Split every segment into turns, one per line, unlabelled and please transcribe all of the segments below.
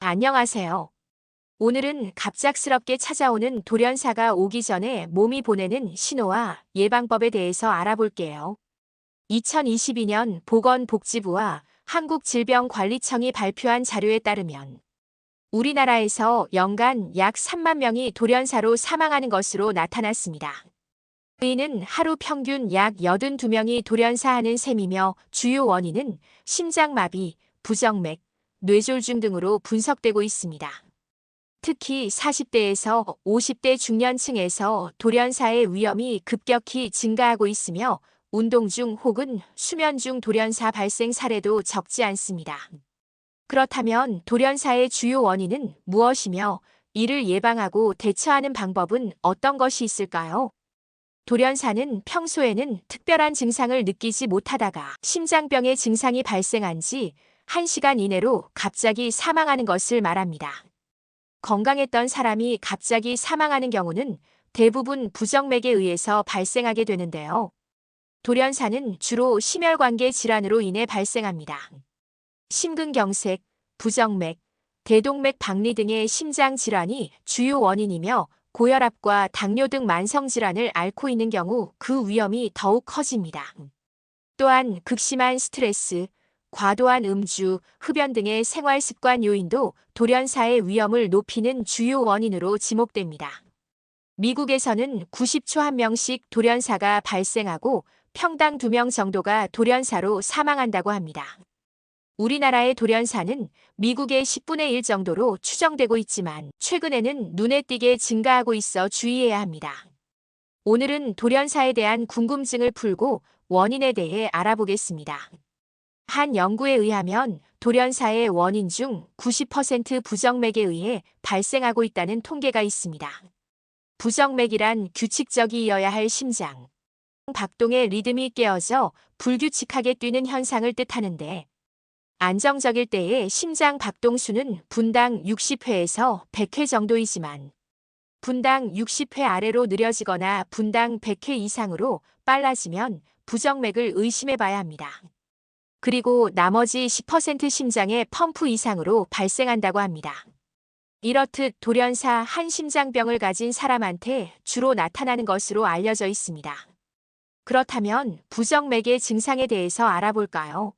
안녕하세요. 오늘은 갑작스럽게 찾아오는 돌연사가 오기 전에 몸이 보내는 신호와 예방법에 대해서 알아볼게요. 2022년 보건복지부와 한국질병관리청이 발표한 자료에 따르면 우리나라에서 연간 약 3만 명이 돌연사로 사망하는 것으로 나타났습니다. 이는 하루 평균 약 82명이 돌연사하는 셈이며 주요 원인은 심장마비, 부정맥, 뇌졸중 등으로 분석되고 있습니다. 특히 40대에서 50대 중년층에서 돌연사의 위험이 급격히 증가하고 있으며 운동 중 혹은 수면 중 돌연사 발생 사례도 적지 않습니다. 그렇다면 돌연사의 주요 원인은 무엇이며 이를 예방하고 대처하는 방법은 어떤 것이 있을까요? 돌연사는 평소에는 특별한 증상을 느끼지 못하다가 심장병의 증상이 발생한 지 1시간 이내로 갑자기 사망하는 것을 말합니다. 건강했던 사람이 갑자기 사망하는 경우는 대부분 부정맥에 의해서 발생하게 되는데요. 돌연사는 주로 심혈관계 질환으로 인해 발생합니다. 심근경색, 부정맥, 대동맥 박리 등의 심장 질환이 주요 원인이며 고혈압과 당뇨 등 만성 질환을 앓고 있는 경우 그 위험이 더욱 커집니다. 또한 극심한 스트레스, 과도한 음주, 흡연 등의 생활 습관 요인도 돌연사의 위험을 높이는 주요 원인으로 지목됩니다. 미국에서는 90초 1명씩 돌연사가 발생하고 평당 2명 정도가 돌연사로 사망한다고 합니다. 우리나라의 돌연사는 미국의 10분의 1 정도로 추정되고 있지만 최근에는 눈에 띄게 증가하고 있어 주의해야 합니다. 오늘은 돌연사에 대한 궁금증을 풀고 원인에 대해 알아보겠습니다. 한 연구에 의하면 돌연사의 원인 중 90% 부정맥에 의해 발생하고 있다는 통계가 있습니다. 부정맥이란 규칙적이어야 할 심장, 박동의 리듬이 깨어져 불규칙하게 뛰는 현상을 뜻하는데 안정적일 때의 심장 박동수는 분당 60회에서 100회 정도이지만 분당 60회 아래로 느려지거나 분당 100회 이상으로 빨라지면 부정맥을 의심해 봐야 합니다. 그리고 나머지 10% 심장의 펌프 이상으로 발생한다고 합니다. 이렇듯 돌연사 한 심장병을 가진 사람한테 주로 나타나는 것으로 알려져 있습니다. 그렇다면 부정맥의 증상에 대해서 알아볼까요?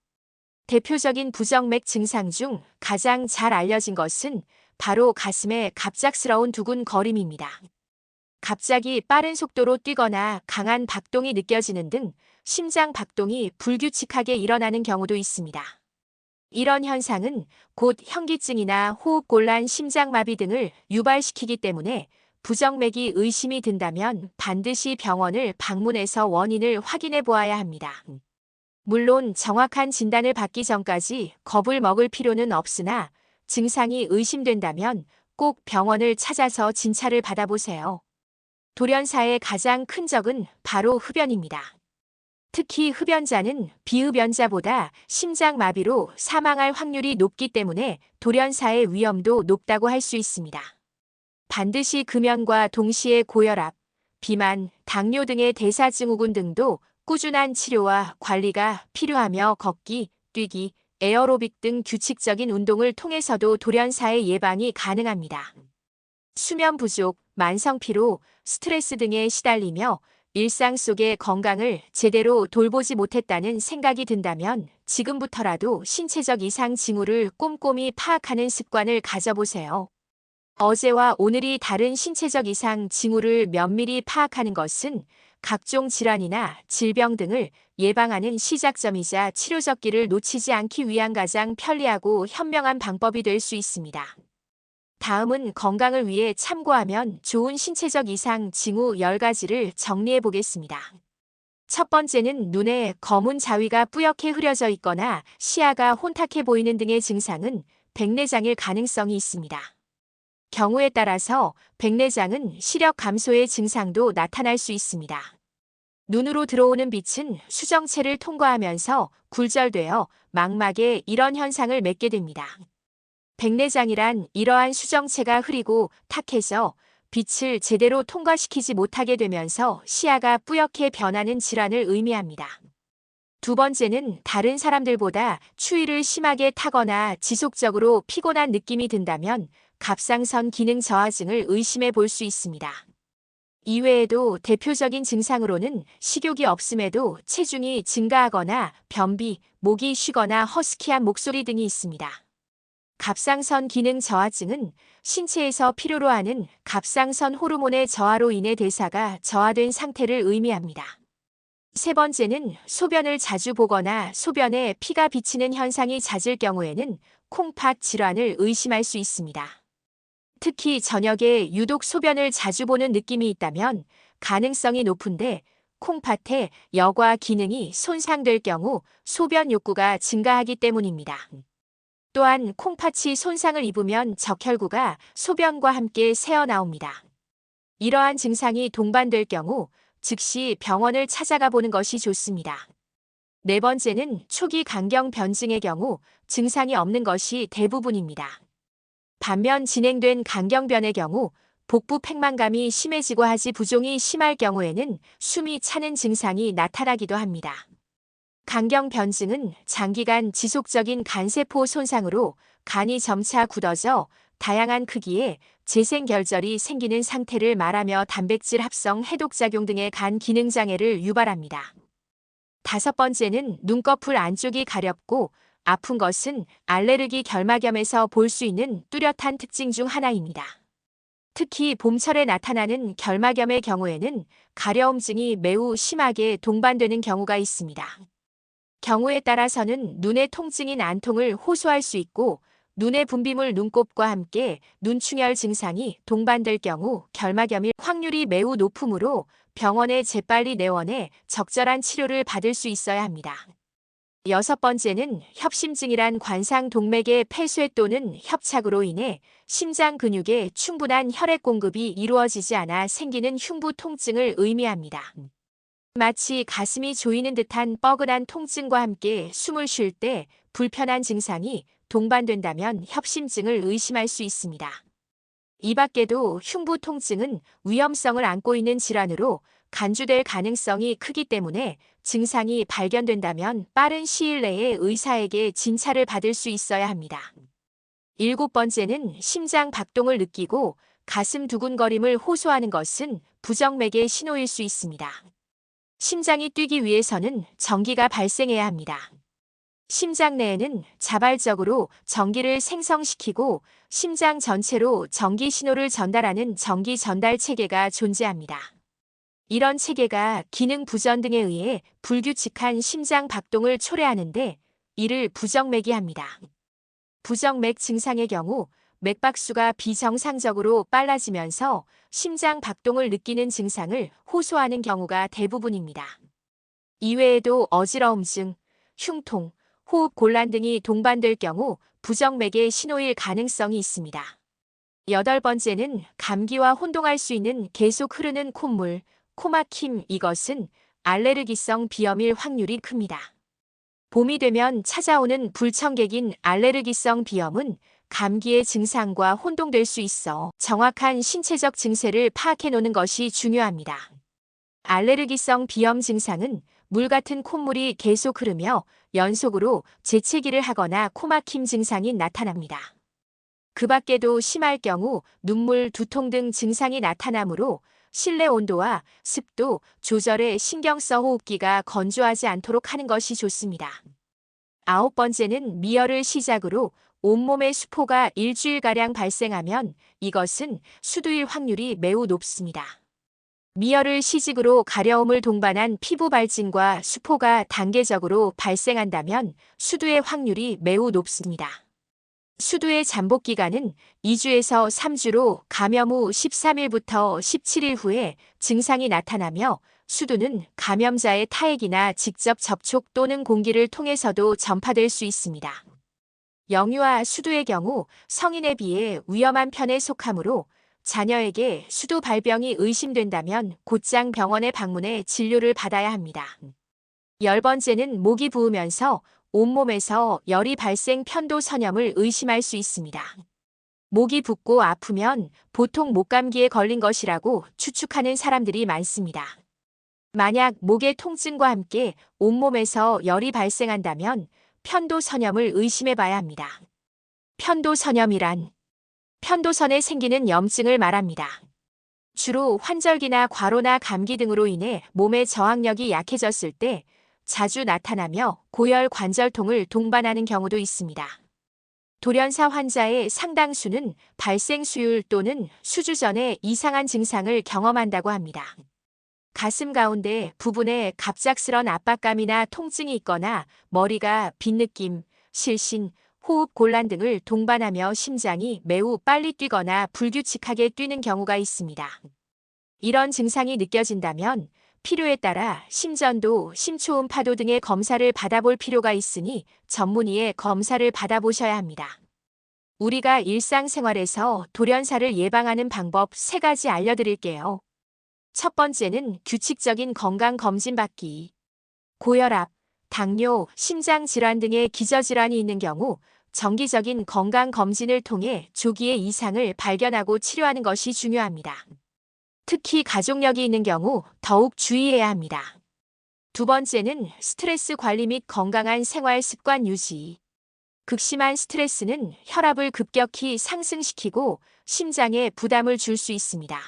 대표적인 부정맥 증상 중 가장 잘 알려진 것은 바로 가슴에 갑작스러운 두근거림입니다. 갑자기 빠른 속도로 뛰거나 강한 박동이 느껴지는 등 심장 박동이 불규칙하게 일어나는 경우도 있습니다. 이런 현상은 곧 현기증이나 호흡곤란, 심장마비 등을 유발시키기 때문에 부정맥이 의심이 든다면 반드시 병원을 방문해서 원인을 확인해 보아야 합니다. 물론 정확한 진단을 받기 전까지 겁을 먹을 필요는 없으나 증상이 의심된다면 꼭 병원을 찾아서 진찰을 받아보세요. 돌연사의 가장 큰 적은 바로 흡연입니다. 특히 흡연자는 비흡연자보다 심장마비로 사망할 확률이 높기 때문에 돌연사의 위험도 높다고 할 수 있습니다. 반드시 금연과 동시에 고혈압, 비만, 당뇨 등의 대사증후군 등도 꾸준한 치료와 관리가 필요하며 걷기, 뛰기, 에어로빅 등 규칙적인 운동을 통해서도 돌연사의 예방이 가능합니다. 수면 부족, 만성 피로, 스트레스 등에 시달리며 일상 속의 건강을 제대로 돌보지 못했다는 생각이 든다면 지금부터라도 신체적 이상 징후를 꼼꼼히 파악하는 습관을 가져보세요. 어제와 오늘이 다른 신체적 이상 징후를 면밀히 파악하는 것은 각종 질환이나 질병 등을 예방하는 시작점이자 치료적 길을 놓치지 않기 위한 가장 편리하고 현명한 방법이 될 수 있습니다. 다음은 건강을 위해 참고하면 좋은 신체적 이상 징후 10가지를 정리해 보겠습니다. 첫 번째는 눈에 검은 자위가 뿌옇게 흐려져 있거나 시야가 혼탁해 보이는 등의 증상은 백내장일 가능성이 있습니다. 경우에 따라서 백내장은 시력 감소의 증상도 나타날 수 있습니다. 눈으로 들어오는 빛은 수정체를 통과하면서 굴절되어 망막에 이런 현상을 맺게 됩니다. 백내장이란 이러한 수정체가 흐리고 탁해져 빛을 제대로 통과시키지 못하게 되면서 시야가 뿌옇게 변하는 질환을 의미합니다. 두 번째는 다른 사람들보다 추위를 심하게 타거나 지속적으로 피곤한 느낌이 든다면 갑상선 기능 저하증을 의심해 볼 수 있습니다. 이외에도 대표적인 증상으로는 식욕이 없음에도 체중이 증가하거나 변비, 목이 쉬거나 허스키한 목소리 등이 있습니다. 갑상선 기능 저하증은 신체에서 필요로 하는 갑상선 호르몬의 저하로 인해 대사가 저하된 상태를 의미합니다. 세 번째는 소변을 자주 보거나 소변에 피가 비치는 현상이 잦을 경우에는 콩팥 질환을 의심할 수 있습니다. 특히 저녁에 유독 소변을 자주 보는 느낌이 있다면 가능성이 높은데 콩팥의 여과 기능이 손상될 경우 소변 욕구가 증가하기 때문입니다. 또한 콩팥이 손상을 입으면 적혈구가 소변과 함께 새어나옵니다. 이러한 증상이 동반될 경우 즉시 병원을 찾아가 보는 것이 좋습니다. 네 번째는 초기 강경 변증의 경우 증상이 없는 것이 대부분입니다. 반면 진행된 강경변의 경우 복부 팽만감이 심해지고 하지 부종이 심할 경우에는 숨이 차는 증상이 나타나기도 합니다. 강경변증은 장기간 지속적인 간세포 손상으로 간이 점차 굳어져 다양한 크기의 재생결절이 생기는 상태를 말하며 단백질 합성 해독작용 등의 간 기능장애를 유발합니다. 다섯 번째는 눈꺼풀 안쪽이 가렵고 아픈 것은 알레르기 결막염에서 볼 수 있는 뚜렷한 특징 중 하나입니다. 특히 봄철에 나타나는 결막염의 경우에는 가려움증이 매우 심하게 동반되는 경우가 있습니다. 경우에 따라서는 눈의 통증인 안통을 호소할 수 있고 눈의 분비물 눈곱과 함께 눈충혈 증상이 동반될 경우 결막염일 확률이 매우 높으므로 병원에 재빨리 내원해 적절한 치료를 받을 수 있어야 합니다. 여섯 번째는 협심증이란 관상 동맥의 폐쇄 또는 협착으로 인해 심장 근육에 충분한 혈액 공급이 이루어지지 않아 생기는 흉부 통증을 의미합니다. 마치 가슴이 조이는 듯한 뻐근한 통증과 함께 숨을 쉴 때 불편한 증상이 동반된다면 협심증을 의심할 수 있습니다. 이 밖에도 흉부 통증은 위험성을 안고 있는 질환으로 간주될 가능성이 크기 때문에 증상이 발견된다면 빠른 시일 내에 의사에게 진찰을 받을 수 있어야 합니다. 일곱 번째는 심장 박동을 느끼고 가슴 두근거림을 호소하는 것은 부정맥의 신호일 수 있습니다. 심장이 뛰기 위해서는 전기가 발생해야 합니다. 심장 내에는 자발적으로 전기를 생성시키고 심장 전체로 전기 신호를 전달하는 전기 전달 체계가 존재합니다. 이런 체계가 기능 부전 등에 의해 불규칙한 심장 박동을 초래하는데 이를 부정맥이 합니다. 부정맥 증상의 경우 맥박수가 비정상적으로 빨라지면서 심장 박동을 느끼는 증상을 호소하는 경우가 대부분입니다. 이외에도 어지러움증, 흉통, 호흡 곤란 등이 동반될 경우 부정맥의 신호일 가능성이 있습니다. 여덟 번째는 감기와 혼동할 수 있는 계속 흐르는 콧물, 코막힘. 이것은 알레르기성 비염일 확률이 큽니다. 봄이 되면 찾아오는 불청객인 알레르기성 비염은 감기의 증상과 혼동될 수 있어 정확한 신체적 증세를 파악해 놓는 것이 중요합니다. 알레르기성 비염 증상은 물 같은 콧물이 계속 흐르며 연속으로 재채기를 하거나 코막힘 증상이 나타납니다. 그 밖에도 심할 경우 눈물, 두통 등 증상이 나타나므로 실내 온도와 습도 조절에 신경 써 호흡기가 건조하지 않도록 하는 것이 좋습니다. 아홉 번째는 미열을 시작으로 온몸에 수포가 일주일가량 발생하면 이것은 수두일 확률이 매우 높습니다. 미열을 시직으로 가려움을 동반한 피부 발진과 수포가 단계적으로 발생한다면 수두의 확률이 매우 높습니다. 수두의 잠복 기간은 2주에서 3주로 감염 후 13일부터 17일 후에 증상이 나타나며 수두는 감염자의 타액이나 직접 접촉 또는 공기를 통해서도 전파될 수 있습니다. 영유아 수두의 경우 성인에 비해 위험한 편에 속하므로 자녀에게 수두 발병이 의심된다면 곧장 병원에 방문해 진료를 받아야 합니다. 열 번째는 목이 부으면서 온몸에서 열이 발생 편도 선염을 의심할 수 있습니다. 목이 붓고 아프면 보통 목감기에 걸린 것이라고 추측하는 사람들이 많습니다. 만약 목의 통증과 함께 온몸에서 열이 발생한다면 편도선염을 의심해 봐야 합니다. 편도선염이란 편도선에 생기는 염증을 말합니다. 주로 환절기나 과로나 감기 등으로 인해 몸의 저항력이 약해졌을 때 자주 나타나며 고열 관절통을 동반하는 경우도 있습니다. 돌연사 환자의 상당수는 발생 수율 또는 수주 전에 이상한 증상을 경험한다고 합니다. 가슴 가운데 부분에 갑작스런 압박감이나 통증이 있거나 머리가 빈 느낌, 실신, 호흡 곤란 등을 동반하며 심장이 매우 빨리 뛰거나 불규칙하게 뛰는 경우가 있습니다. 이런 증상이 느껴진다면 필요에 따라 심전도, 심초음 파도 등의 검사를 받아볼 필요가 있으니 전문의의 검사를 받아보셔야 합니다. 우리가 일상생활에서 돌연사를 예방하는 방법 3가지 알려드릴게요. 첫 번째는 규칙적인 건강검진 받기. 고혈압, 당뇨, 심장질환 등의 기저질환이 있는 경우 정기적인 건강검진을 통해 조기에 이상을 발견하고 치료하는 것이 중요합니다. 특히 가족력이 있는 경우 더욱 주의해야 합니다. 두 번째는 스트레스 관리 및 건강한 생활 습관 유지. 극심한 스트레스는 혈압을 급격히 상승시키고 심장에 부담을 줄 수 있습니다.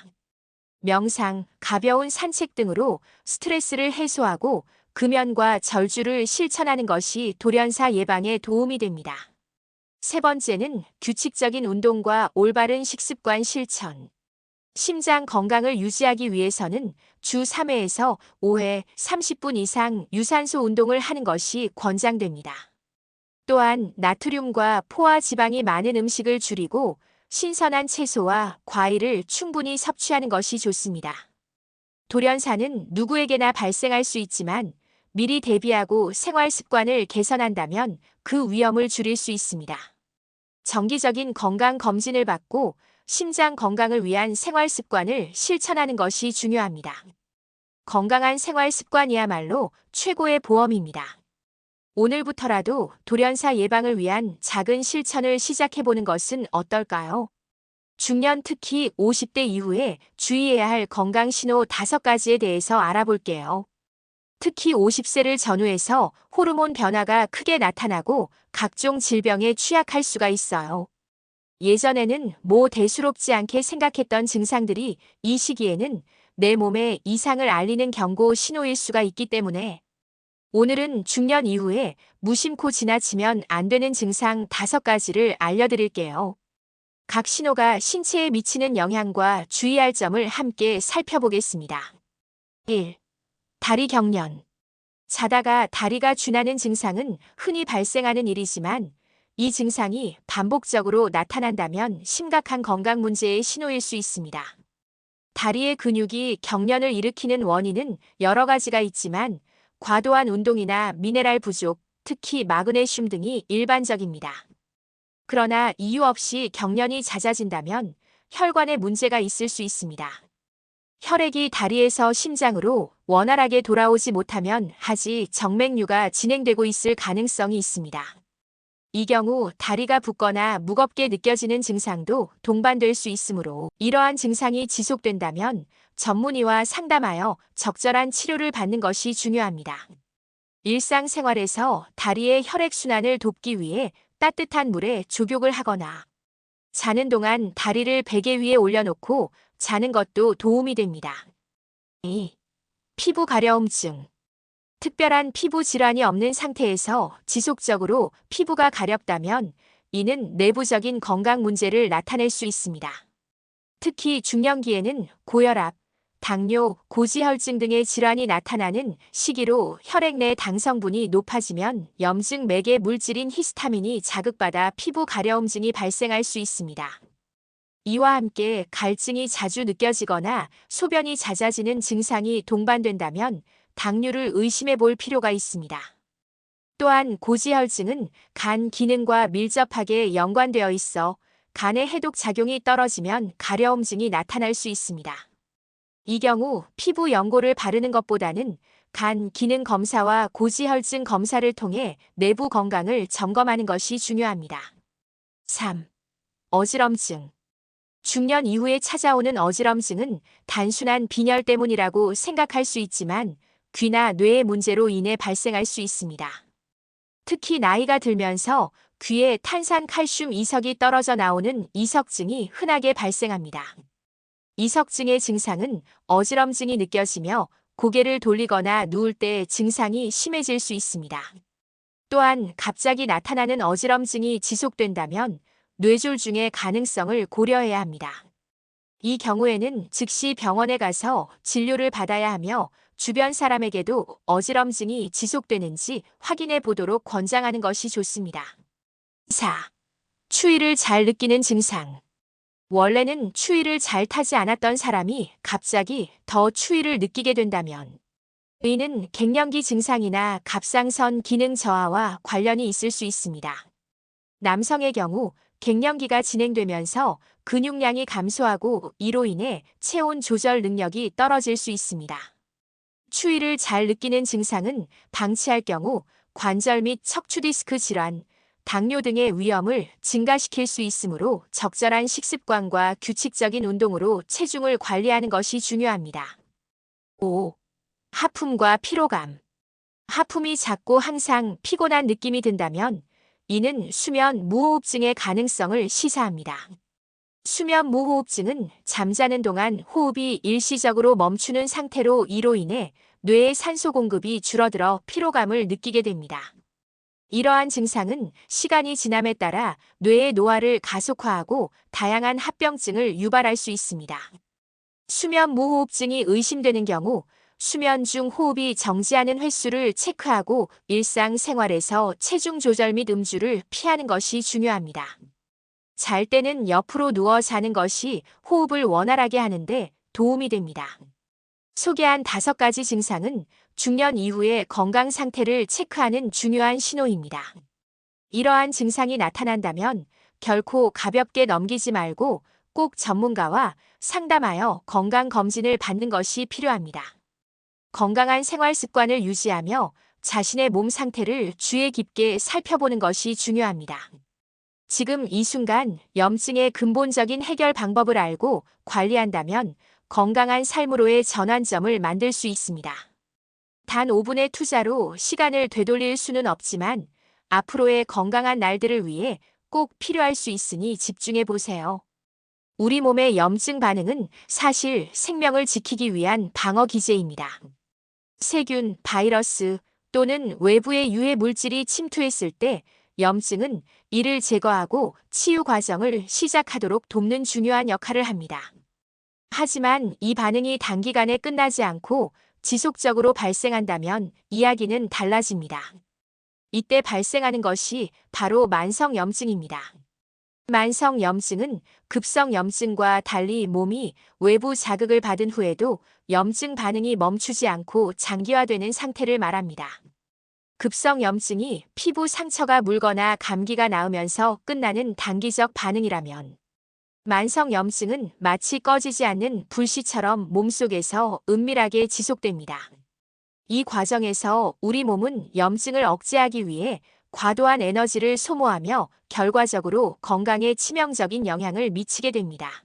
명상, 가벼운 산책 등으로 스트레스를 해소하고 금연과 절주를 실천하는 것이 돌연사 예방에 도움이 됩니다. 세 번째는 규칙적인 운동과 올바른 식습관 실천. 심장 건강을 유지하기 위해서는 주 3회에서 5회 30분 이상 유산소 운동을 하는 것이 권장됩니다. 또한 나트륨과 포화 지방이 많은 음식을 줄이고 신선한 채소와 과일을 충분히 섭취하는 것이 좋습니다. 돌연사는 누구에게나 발생할 수 있지만 미리 대비하고 생활 습관을 개선한다면 그 위험을 줄일 수 있습니다. 정기적인 건강 검진을 받고 심장 건강을 위한 생활 습관을 실천하는 것이 중요합니다. 건강한 생활 습관이야말로 최고의 보험입니다. 오늘부터라도 돌연사 예방을 위한 작은 실천을 시작해보는 것은 어떨까요? 중년 특히 50대 이후에 주의해야 할 건강 신호 5가지에 대해서 알아볼게요. 특히 50세를 전후해서 호르몬 변화가 크게 나타나고 각종 질병에 취약할 수가 있어요. 예전에는 대수롭지 않게 생각했던 증상들이 이 시기에는 내 몸에 이상을 알리는 경고 신호일 수가 있기 때문에 오늘은 중년 이후에 무심코 지나치면 안 되는 증상 5가지를 알려드릴게요. 각 신호가 신체에 미치는 영향과 주의할 점을 함께 살펴보겠습니다. 1. 다리 경련. 자다가 다리가 쥐나는 증상은 흔히 발생하는 일이지만 이 증상이 반복적으로 나타난다면 심각한 건강 문제의 신호일 수 있습니다. 다리의 근육이 경련을 일으키는 원인은 여러 가지가 있지만 과도한 운동이나 미네랄 부족, 특히 마그네슘 등이 일반적입니다. 그러나 이유 없이 경련이 잦아진다면 혈관에 문제가 있을 수 있습니다. 혈액이 다리에서 심장으로 원활하게 돌아오지 못하면 하지 정맥류가 진행되고 있을 가능성이 있습니다. 이 경우 다리가 붓거나 무겁게 느껴지는 증상도 동반될 수 있으므로 이러한 증상이 지속된다면 전문의와 상담하여 적절한 치료를 받는 것이 중요합니다. 일상생활에서 다리의 혈액순환을 돕기 위해 따뜻한 물에 족욕을 하거나 자는 동안 다리를 베개 위에 올려놓고 자는 것도 도움이 됩니다. 2. 피부 가려움증. 특별한 피부 질환이 없는 상태에서 지속적으로 피부가 가렵다면 이는 내부적인 건강 문제를 나타낼 수 있습니다. 특히 중년기에는 고혈압, 당뇨, 고지혈증 등의 질환이 나타나는 시기로 혈액 내 당 성분이 높아지면 염증 매개 물질인 히스타민이 자극받아 피부 가려움증이 발생할 수 있습니다. 이와 함께 갈증이 자주 느껴지거나 소변이 잦아지는 증상이 동반된다면 당뇨를 의심해 볼 필요가 있습니다. 또한 고지혈증은 간 기능과 밀접하게 연관되어 있어 간의 해독 작용이 떨어지면 가려움증이 나타날 수 있습니다. 이 경우 피부 연고를 바르는 것보다는 간 기능 검사와 고지혈증 검사를 통해 내부 건강을 점검하는 것이 중요합니다. 3. 어지럼증. 중년 이후에 찾아오는 어지럼증은 단순한 빈혈 때문이라고 생각할 수 있지만 귀나 뇌의 문제로 인해 발생할 수 있습니다. 특히 나이가 들면서 귀에 탄산 칼슘 이석이 떨어져 나오는 이석증이 흔하게 발생합니다. 이석증의 증상은 어지럼증이 느껴지며 고개를 돌리거나 누울 때 증상이 심해질 수 있습니다. 또한 갑자기 나타나는 어지럼증이 지속된다면 뇌졸중의 가능성을 고려해야 합니다. 이 경우에는 즉시 병원에 가서 진료를 받아야 하며 주변 사람에게도 어지럼증이 지속되는지 확인해 보도록 권장하는 것이 좋습니다. 4. 추위를 잘 느끼는 증상. 원래는 추위를 잘 타지 않았던 사람이 갑자기 더 추위를 느끼게 된다면 이는 갱년기 증상이나 갑상선 기능 저하와 관련이 있을 수 있습니다. 남성의 경우 갱년기가 진행되면서 근육량이 감소하고 이로 인해 체온 조절 능력이 떨어질 수 있습니다. 추위를 잘 느끼는 증상은 방치할 경우 관절 및 척추 디스크 질환, 당뇨 등의 위험을 증가시킬 수 있으므로 적절한 식습관과 규칙적인 운동으로 체중을 관리하는 것이 중요합니다. 5. 하품과 피로감. 하품이 잦고 항상 피곤한 느낌이 든다면 이는 수면 무호흡증의 가능성을 시사합니다. 수면 무호흡증은 잠자는 동안 호흡이 일시적으로 멈추는 상태로 이로 인해 뇌의 산소 공급이 줄어들어 피로감을 느끼게 됩니다. 이러한 증상은 시간이 지남에 따라 뇌의 노화를 가속화하고 다양한 합병증을 유발할 수 있습니다. 수면 무호흡증이 의심되는 경우 수면 중 호흡이 정지하는 횟수를 체크하고 일상생활에서 체중 조절 및 음주를 피하는 것이 중요합니다. 잘 때는 옆으로 누워 자는 것이 호흡을 원활하게 하는데 도움이 됩니다. 소개한 5가지 증상은 중년 이후의 건강 상태를 체크하는 중요한 신호입니다. 이러한 증상이 나타난다면 결코 가볍게 넘기지 말고 꼭 전문가와 상담하여 건강검진을 받는 것이 필요합니다. 건강한 생활 습관을 유지하며 자신의 몸 상태를 주의 깊게 살펴보는 것이 중요합니다. 지금 이 순간 염증의 근본적인 해결 방법을 알고 관리한다면 건강한 삶으로의 전환점을 만들 수 있습니다. 단 5분의 투자로 시간을 되돌릴 수는 없지만 앞으로의 건강한 날들을 위해 꼭 필요할 수 있으니 집중해 보세요. 우리 몸의 염증 반응은 사실 생명을 지키기 위한 방어 기제입니다. 세균, 바이러스 또는 외부의 유해 물질이 침투했을 때 염증은 이를 제거하고 치유 과정을 시작하도록 돕는 중요한 역할을 합니다. 하지만 이 반응이 단기간에 끝나지 않고 지속적으로 발생한다면 이야기는 달라집니다. 이때 발생하는 것이 바로 만성염증입니다. 만성염증은 급성염증과 달리 몸이 외부 자극을 받은 후에도 염증 반응이 멈추지 않고 장기화되는 상태를 말합니다. 급성염증이 피부 상처가 물거나 감기가 나으면서 끝나는 단기적 반응이라면 만성염증은 마치 꺼지지 않는 불씨처럼 몸속에서 은밀하게 지속됩니다. 이 과정에서 우리 몸은 염증을 억제하기 위해 과도한 에너지를 소모하며 결과적으로 건강에 치명적인 영향을 미치게 됩니다.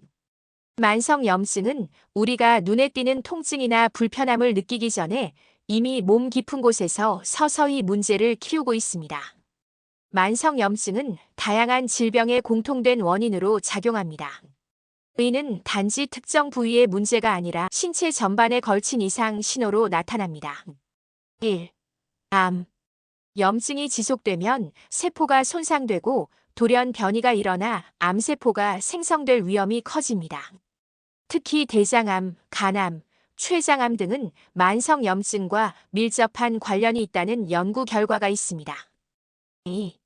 만성염증은 우리가 눈에 띄는 통증이나 불편함을 느끼기 전에 이미 몸 깊은 곳에서 서서히 문제를 키우고 있습니다. 만성염증은 다양한 질병의 공통된 원인으로 작용합니다. 이는 단지 특정 부위의 문제가 아니라 신체 전반에 걸친 이상 신호로 나타납니다. 1. 암. 염증이 지속되면 세포가 손상되고 돌연 변이가 일어나 암세포가 생성될 위험이 커집니다. 특히 대장암, 간암, 췌장암 등은 만성염증과 밀접한 관련이 있다는 연구 결과가 있습니다. 2.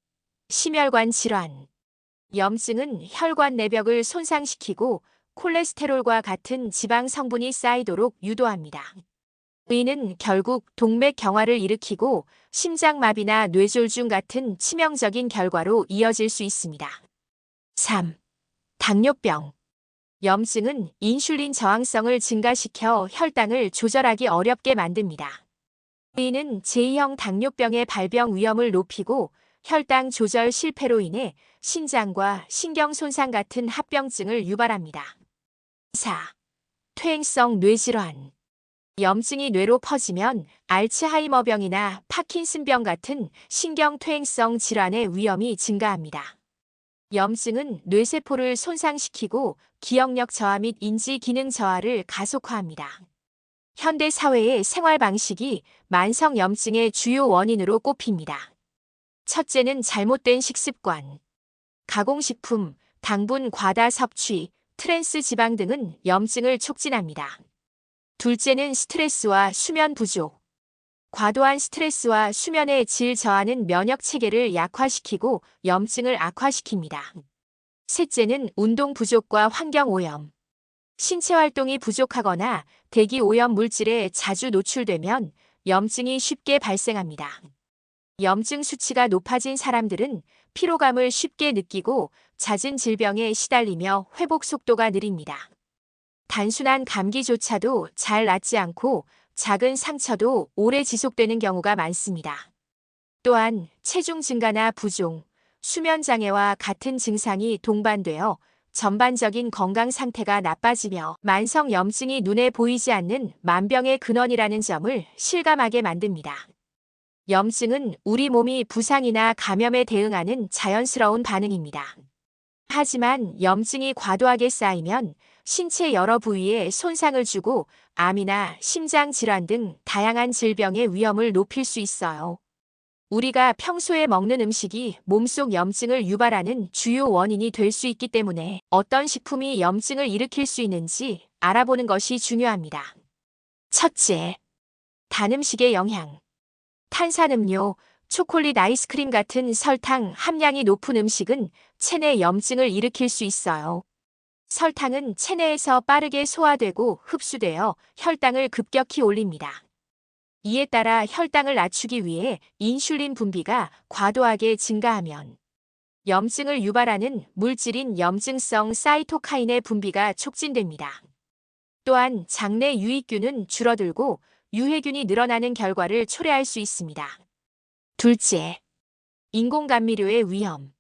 심혈관 질환. 염증은 혈관 내벽을 손상시키고 콜레스테롤과 같은 지방 성분이 쌓이도록 유도합니다. 이는 결국 동맥 경화를 일으키고 심장마비나 뇌졸중 같은 치명적인 결과로 이어질 수 있습니다. 3. 당뇨병. 염증은 인슐린 저항성을 증가시켜 혈당을 조절하기 어렵게 만듭니다. 이는 제2형 당뇨병의 발병 위험을 높이고 혈당 조절 실패로 인해 신장과 신경 손상 같은 합병증을 유발합니다. 4. 퇴행성 뇌질환. 염증이 뇌로 퍼지면 알츠하이머병이나 파킨슨병 같은 신경퇴행성 질환의 위험이 증가합니다. 염증은 뇌세포를 손상시키고 기억력 저하 및 인지 기능 저하를 가속화합니다. 현대 사회의 생활 방식이 만성 염증의 주요 원인으로 꼽힙니다. 첫째는 잘못된 식습관. 가공식품, 당분 과다 섭취, 트랜스 지방 등은 염증을 촉진합니다. 둘째는 스트레스와 수면 부족. 과도한 스트레스와 수면의 질 저하는 면역 체계를 약화시키고 염증을 악화시킵니다. 셋째는 운동 부족과 환경 오염. 신체 활동이 부족하거나 대기 오염 물질에 자주 노출되면 염증이 쉽게 발생합니다. 염증 수치가 높아진 사람들은 피로감을 쉽게 느끼고 잦은 질병에 시달리며 회복 속도가 느립니다. 단순한 감기조차도 잘 낫지 않고 작은 상처도 오래 지속되는 경우가 많습니다. 또한 체중 증가나 부종, 수면 장애와 같은 증상이 동반되어 전반적인 건강 상태가 나빠지며 만성 염증이 눈에 보이지 않는 만병의 근원이라는 점을 실감하게 만듭니다. 염증은 우리 몸이 부상이나 감염에 대응하는 자연스러운 반응입니다. 하지만 염증이 과도하게 쌓이면 신체 여러 부위에 손상을 주고 암이나 심장 질환 등 다양한 질병의 위험을 높일 수 있어요. 우리가 평소에 먹는 음식이 몸속 염증을 유발하는 주요 원인이 될 수 있기 때문에 어떤 식품이 염증을 일으킬 수 있는지 알아보는 것이 중요합니다. 첫째, 단 음식의 영향. 탄산음료, 초콜릿 아이스크림 같은 설탕 함량이 높은 음식은 체내 염증을 일으킬 수 있어요. 설탕은 체내에서 빠르게 소화되고 흡수되어 혈당을 급격히 올립니다. 이에 따라 혈당을 낮추기 위해 인슐린 분비가 과도하게 증가하면 염증을 유발하는 물질인 염증성 사이토카인의 분비가 촉진됩니다. 또한 장내 유익균은 줄어들고 유해균이 늘어나는 결과를 초래할 수 있습니다. 둘째, 인공감미료의 위험.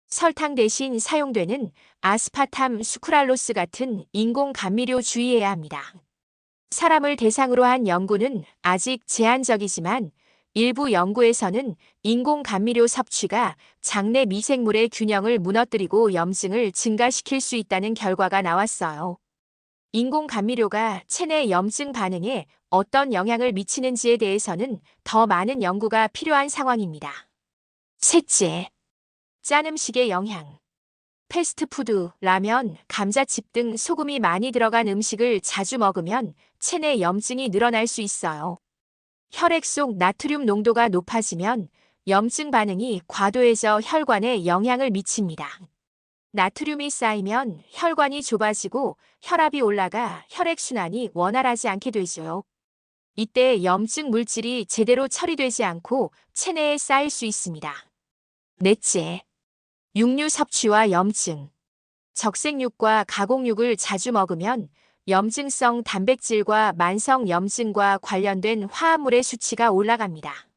설탕 대신 사용되는 아스파탐 수크랄로스 같은 인공감미료 주의해야 합니다. 사람을 대상으로 한 연구는 아직 제한적이지만 일부 연구에서는 인공감미료 섭취가 장내 미생물의 균형을 무너뜨리고 염증을 증가시킬 수 있다는 결과가 나왔어요. 인공감미료가 체내 염증 반응에 어떤 영향을 미치는지에 대해서는 더 많은 연구가 필요한 상황입니다. 셋째, 짠 음식의 영향. 패스트푸드, 라면, 감자칩 등 소금이 많이 들어간 음식을 자주 먹으면 체내 염증이 늘어날 수 있어요. 혈액 속 나트륨 농도가 높아지면 염증 반응이 과도해져 혈관에 영향을 미칩니다. 나트륨이 쌓이면 혈관이 좁아지고 혈압이 올라가 혈액순환이 원활하지 않게 되죠. 이때 염증 물질이 제대로 처리되지 않고 체내에 쌓일 수 있습니다. 넷째, 육류 섭취와 염증. 적색육과 가공육을 자주 먹으면 염증성 단백질과 만성 염증과 관련된 화합물의 수치가 올라갑니다.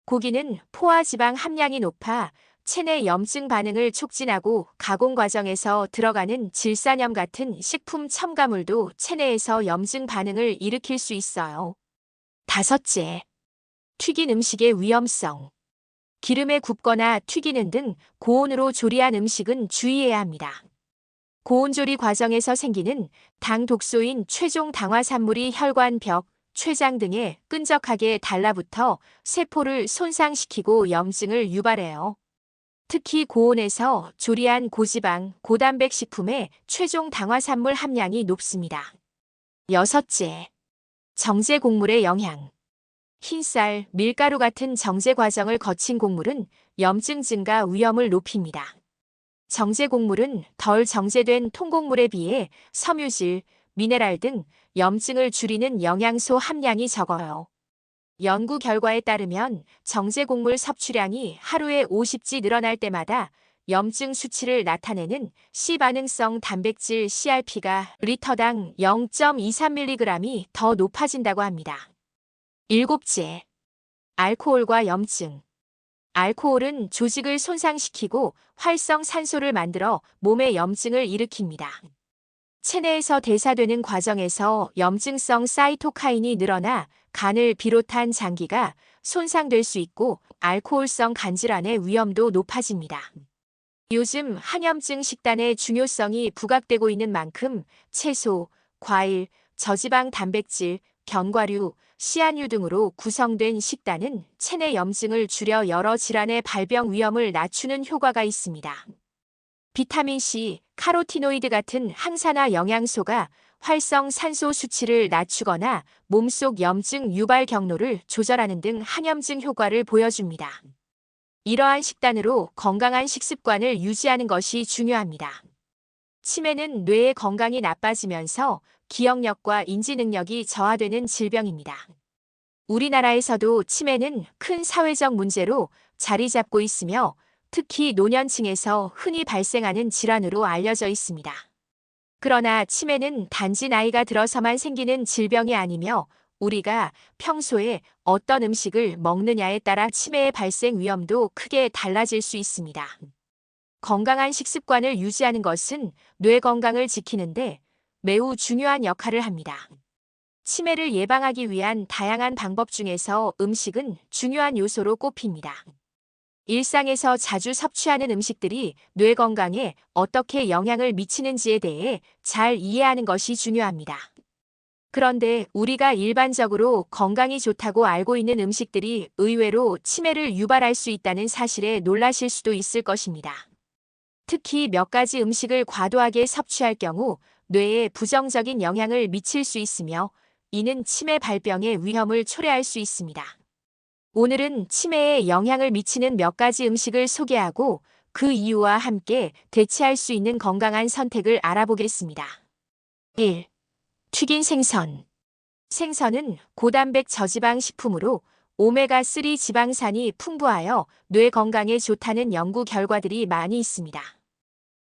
고기는 포화지방 함량이 높아 체내 염증 반응을 촉진하고 가공 과정에서 들어가는 질산염 같은 식품 첨가물도 체내에서 염증 반응을 일으킬 수 있어요. 다섯째, 튀긴 음식의 위험성. 기름에 굽거나 튀기는 등 고온으로 조리한 음식은 주의해야 합니다. 고온조리 과정에서 생기는 당 독소인 최종 당화산물이 혈관 벽, 췌장 등에 끈적하게 달라붙어 세포를 손상시키고 염증을 유발해요. 특히 고온에서 조리한 고지방, 고단백 식품의 최종 당화산물 함량이 높습니다. 여섯째, 정제 곡물의 영향. 흰쌀, 밀가루 같은 정제 과정을 거친 곡물은 염증 증가 위험을 높입니다. 정제 곡물은 덜 정제된 통곡물에 비해 섬유질, 미네랄 등 염증을 줄이는 영양소 함량이 적어요. 연구 결과에 따르면 정제 곡물 섭취량이 하루에 50지 늘어날 때마다 염증 수치를 나타내는 C반응성 단백질 CRP가 리터당 0.23mg이 더 높아진다고 합니다. 일곱째, 알코올과 염증. 알코올은 조직을 손상시키고 활성산소를 만들어 몸에 염증을 일으킵니다. 체내에서 대사되는 과정에서 염증성 사이토카인이 늘어나 간을 비롯한 장기가 손상될 수 있고 알코올성 간질환의 위험도 높아집니다. 요즘 한염증 식단의 중요성이 부각되고 있는 만큼 채소, 과일, 저지방 단백질, 견과류, 씨앗류 등으로 구성된 식단은 체내 염증을 줄여 여러 질환의 발병 위험을 낮추는 효과가 있습니다. 비타민C, 카로티노이드 같은 항산화 영양소가 활성산소 수치를 낮추거나 몸속 염증 유발 경로를 조절하는 등 항염증 효과를 보여줍니다. 이러한 식단으로 건강한 식습관을 유지하는 것이 중요합니다. 치매는 뇌의 건강이 나빠지면서 기억력과 인지 능력이 저하되는 질병입니다. 우리나라에서도 치매는 큰 사회적 문제로 자리 잡고 있으며 특히 노년층에서 흔히 발생하는 질환으로 알려져 있습니다. 그러나 치매는 단지 나이가 들어서만 생기는 질병이 아니며 우리가 평소에 어떤 음식을 먹느냐에 따라 치매의 발생 위험도 크게 달라질 수 있습니다. 건강한 식습관을 유지하는 것은 뇌 건강을 지키는데 매우 중요한 역할을 합니다. 치매를 예방하기 위한 다양한 방법 중에서 음식은 중요한 요소로 꼽힙니다. 일상에서 자주 섭취하는 음식들이 뇌 건강에 어떻게 영향을 미치는지에 대해 잘 이해하는 것이 중요합니다. 그런데 우리가 일반적으로 건강이 좋다고 알고 있는 음식들이 의외로 치매를 유발할 수 있다는 사실에 놀라실 수도 있을 것입니다. 특히 몇 가지 음식을 과도하게 섭취할 경우 뇌에 부정적인 영향을 미칠 수 있으며 이는 치매 발병의 위험을 초래할 수 있습니다. 오늘은 치매에 영향을 미치는 몇 가지 음식을 소개하고 그 이유와 함께 대체할 수 있는 건강한 선택을 알아보겠습니다. 1. 튀긴 생선. 생선은 고단백 저지방 식품으로 오메가3 지방산이 풍부하여 뇌 건강에 좋다는 연구 결과들이 많이 있습니다.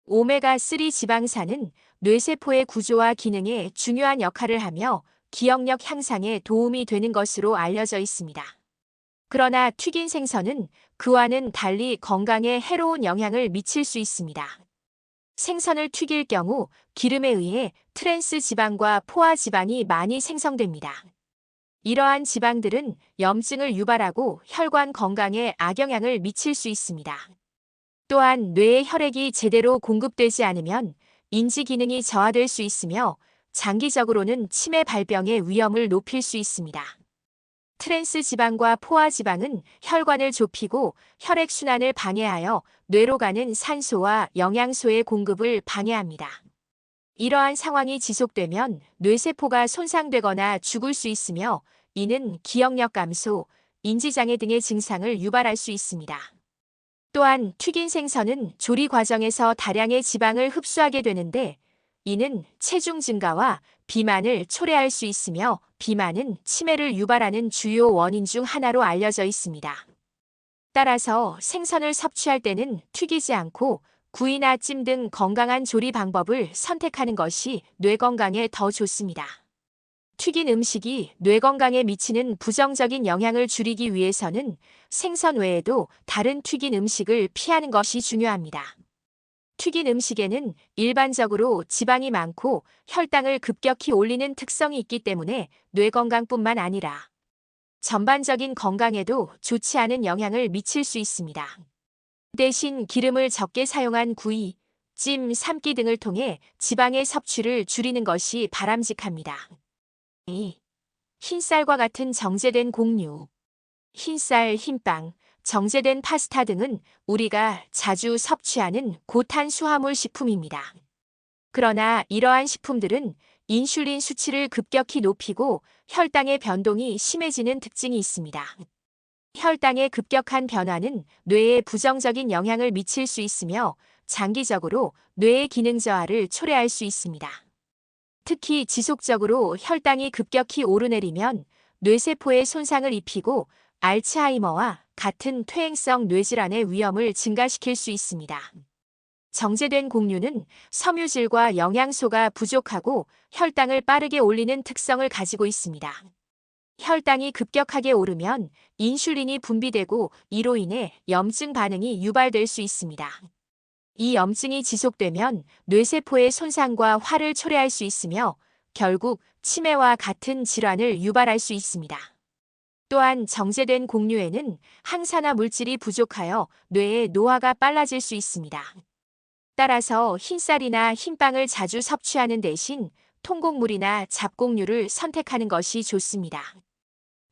오메가3 지방산은 뇌세포의 구조와 기능에 중요한 역할을 하며 기억력 향상에 도움이 되는 것으로 알려져 있습니다. 그러나 튀긴 생선은 그와는 달리 건강에 해로운 영향을 미칠 수 있습니다. 생선을 튀길 경우 기름에 의해 트랜스 지방과 포화 지방이 많이 생성됩니다. 이러한 지방들은 염증을 유발하고 혈관 건강에 악영향을 미칠 수 있습니다. 또한 뇌에 혈액이 제대로 공급되지 않으면 인지 기능이 저하될 수 있으며 장기적으로는 치매 발병의 위험을 높일 수 있습니다. 트랜스 지방과 포화 지방은 혈관을 좁히고 혈액 순환을 방해하여 뇌로 가는 산소와 영양소의 공급을 방해합니다. 이러한 상황이 지속되면 뇌세포가 손상되거나 죽을 수 있으며 이는 기억력 감소, 인지장애 등의 증상을 유발할 수 있습니다. 또한 튀긴 생선은 조리 과정에서 다량의 지방을 흡수하게 되는데 이는 체중 증가와 비만을 초래할 수 있으며 비만은 치매를 유발하는 주요 원인 중 하나로 알려져 있습니다. 따라서 생선을 섭취할 때는 튀기지 않고 구이나 찜 등 건강한 조리 방법을 선택하는 것이 뇌 건강에 더 좋습니다. 튀긴 음식이 뇌 건강에 미치는 부정적인 영향을 줄이기 위해서는 생선 외에도 다른 튀긴 음식을 피하는 것이 중요합니다. 튀긴 음식에는 일반적으로 지방이 많고 혈당을 급격히 올리는 특성이 있기 때문에 뇌 건강뿐만 아니라 전반적인 건강에도 좋지 않은 영향을 미칠 수 있습니다. 대신 기름을 적게 사용한 구이, 찜, 삶기 등을 통해 지방의 섭취를 줄이는 것이 바람직합니다. 2. 흰쌀과 같은 정제된 곡류. 흰쌀, 흰빵, 정제된 파스타 등은 우리가 자주 섭취하는 고탄수화물 식품입니다. 그러나 이러한 식품들은 인슐린 수치를 급격히 높이고 혈당의 변동이 심해지는 특징이 있습니다. 혈당의 급격한 변화는 뇌에 부정적인 영향을 미칠 수 있으며 장기적으로 뇌의 기능 저하를 초래할 수 있습니다. 특히 지속적으로 혈당이 급격히 오르내리면 뇌세포에 손상을 입히고 알츠하이머와 같은 퇴행성 뇌질환의 위험을 증가시킬 수 있습니다. 정제된 곡류는 섬유질과 영양소가 부족하고 혈당을 빠르게 올리는 특성을 가지고 있습니다. 혈당이 급격하게 오르면 인슐린이 분비되고 이로 인해 염증 반응이 유발될 수 있습니다. 이 염증이 지속되면 뇌세포의 손상과 화를 초래할 수 있으며 결국 치매와 같은 질환을 유발할 수 있습니다. 또한 정제된 곡류에는 항산화 물질이 부족하여 뇌의 노화가 빨라질 수 있습니다. 따라서 흰쌀이나 흰빵을 자주 섭취하는 대신 통곡물이나 잡곡류를 선택하는 것이 좋습니다.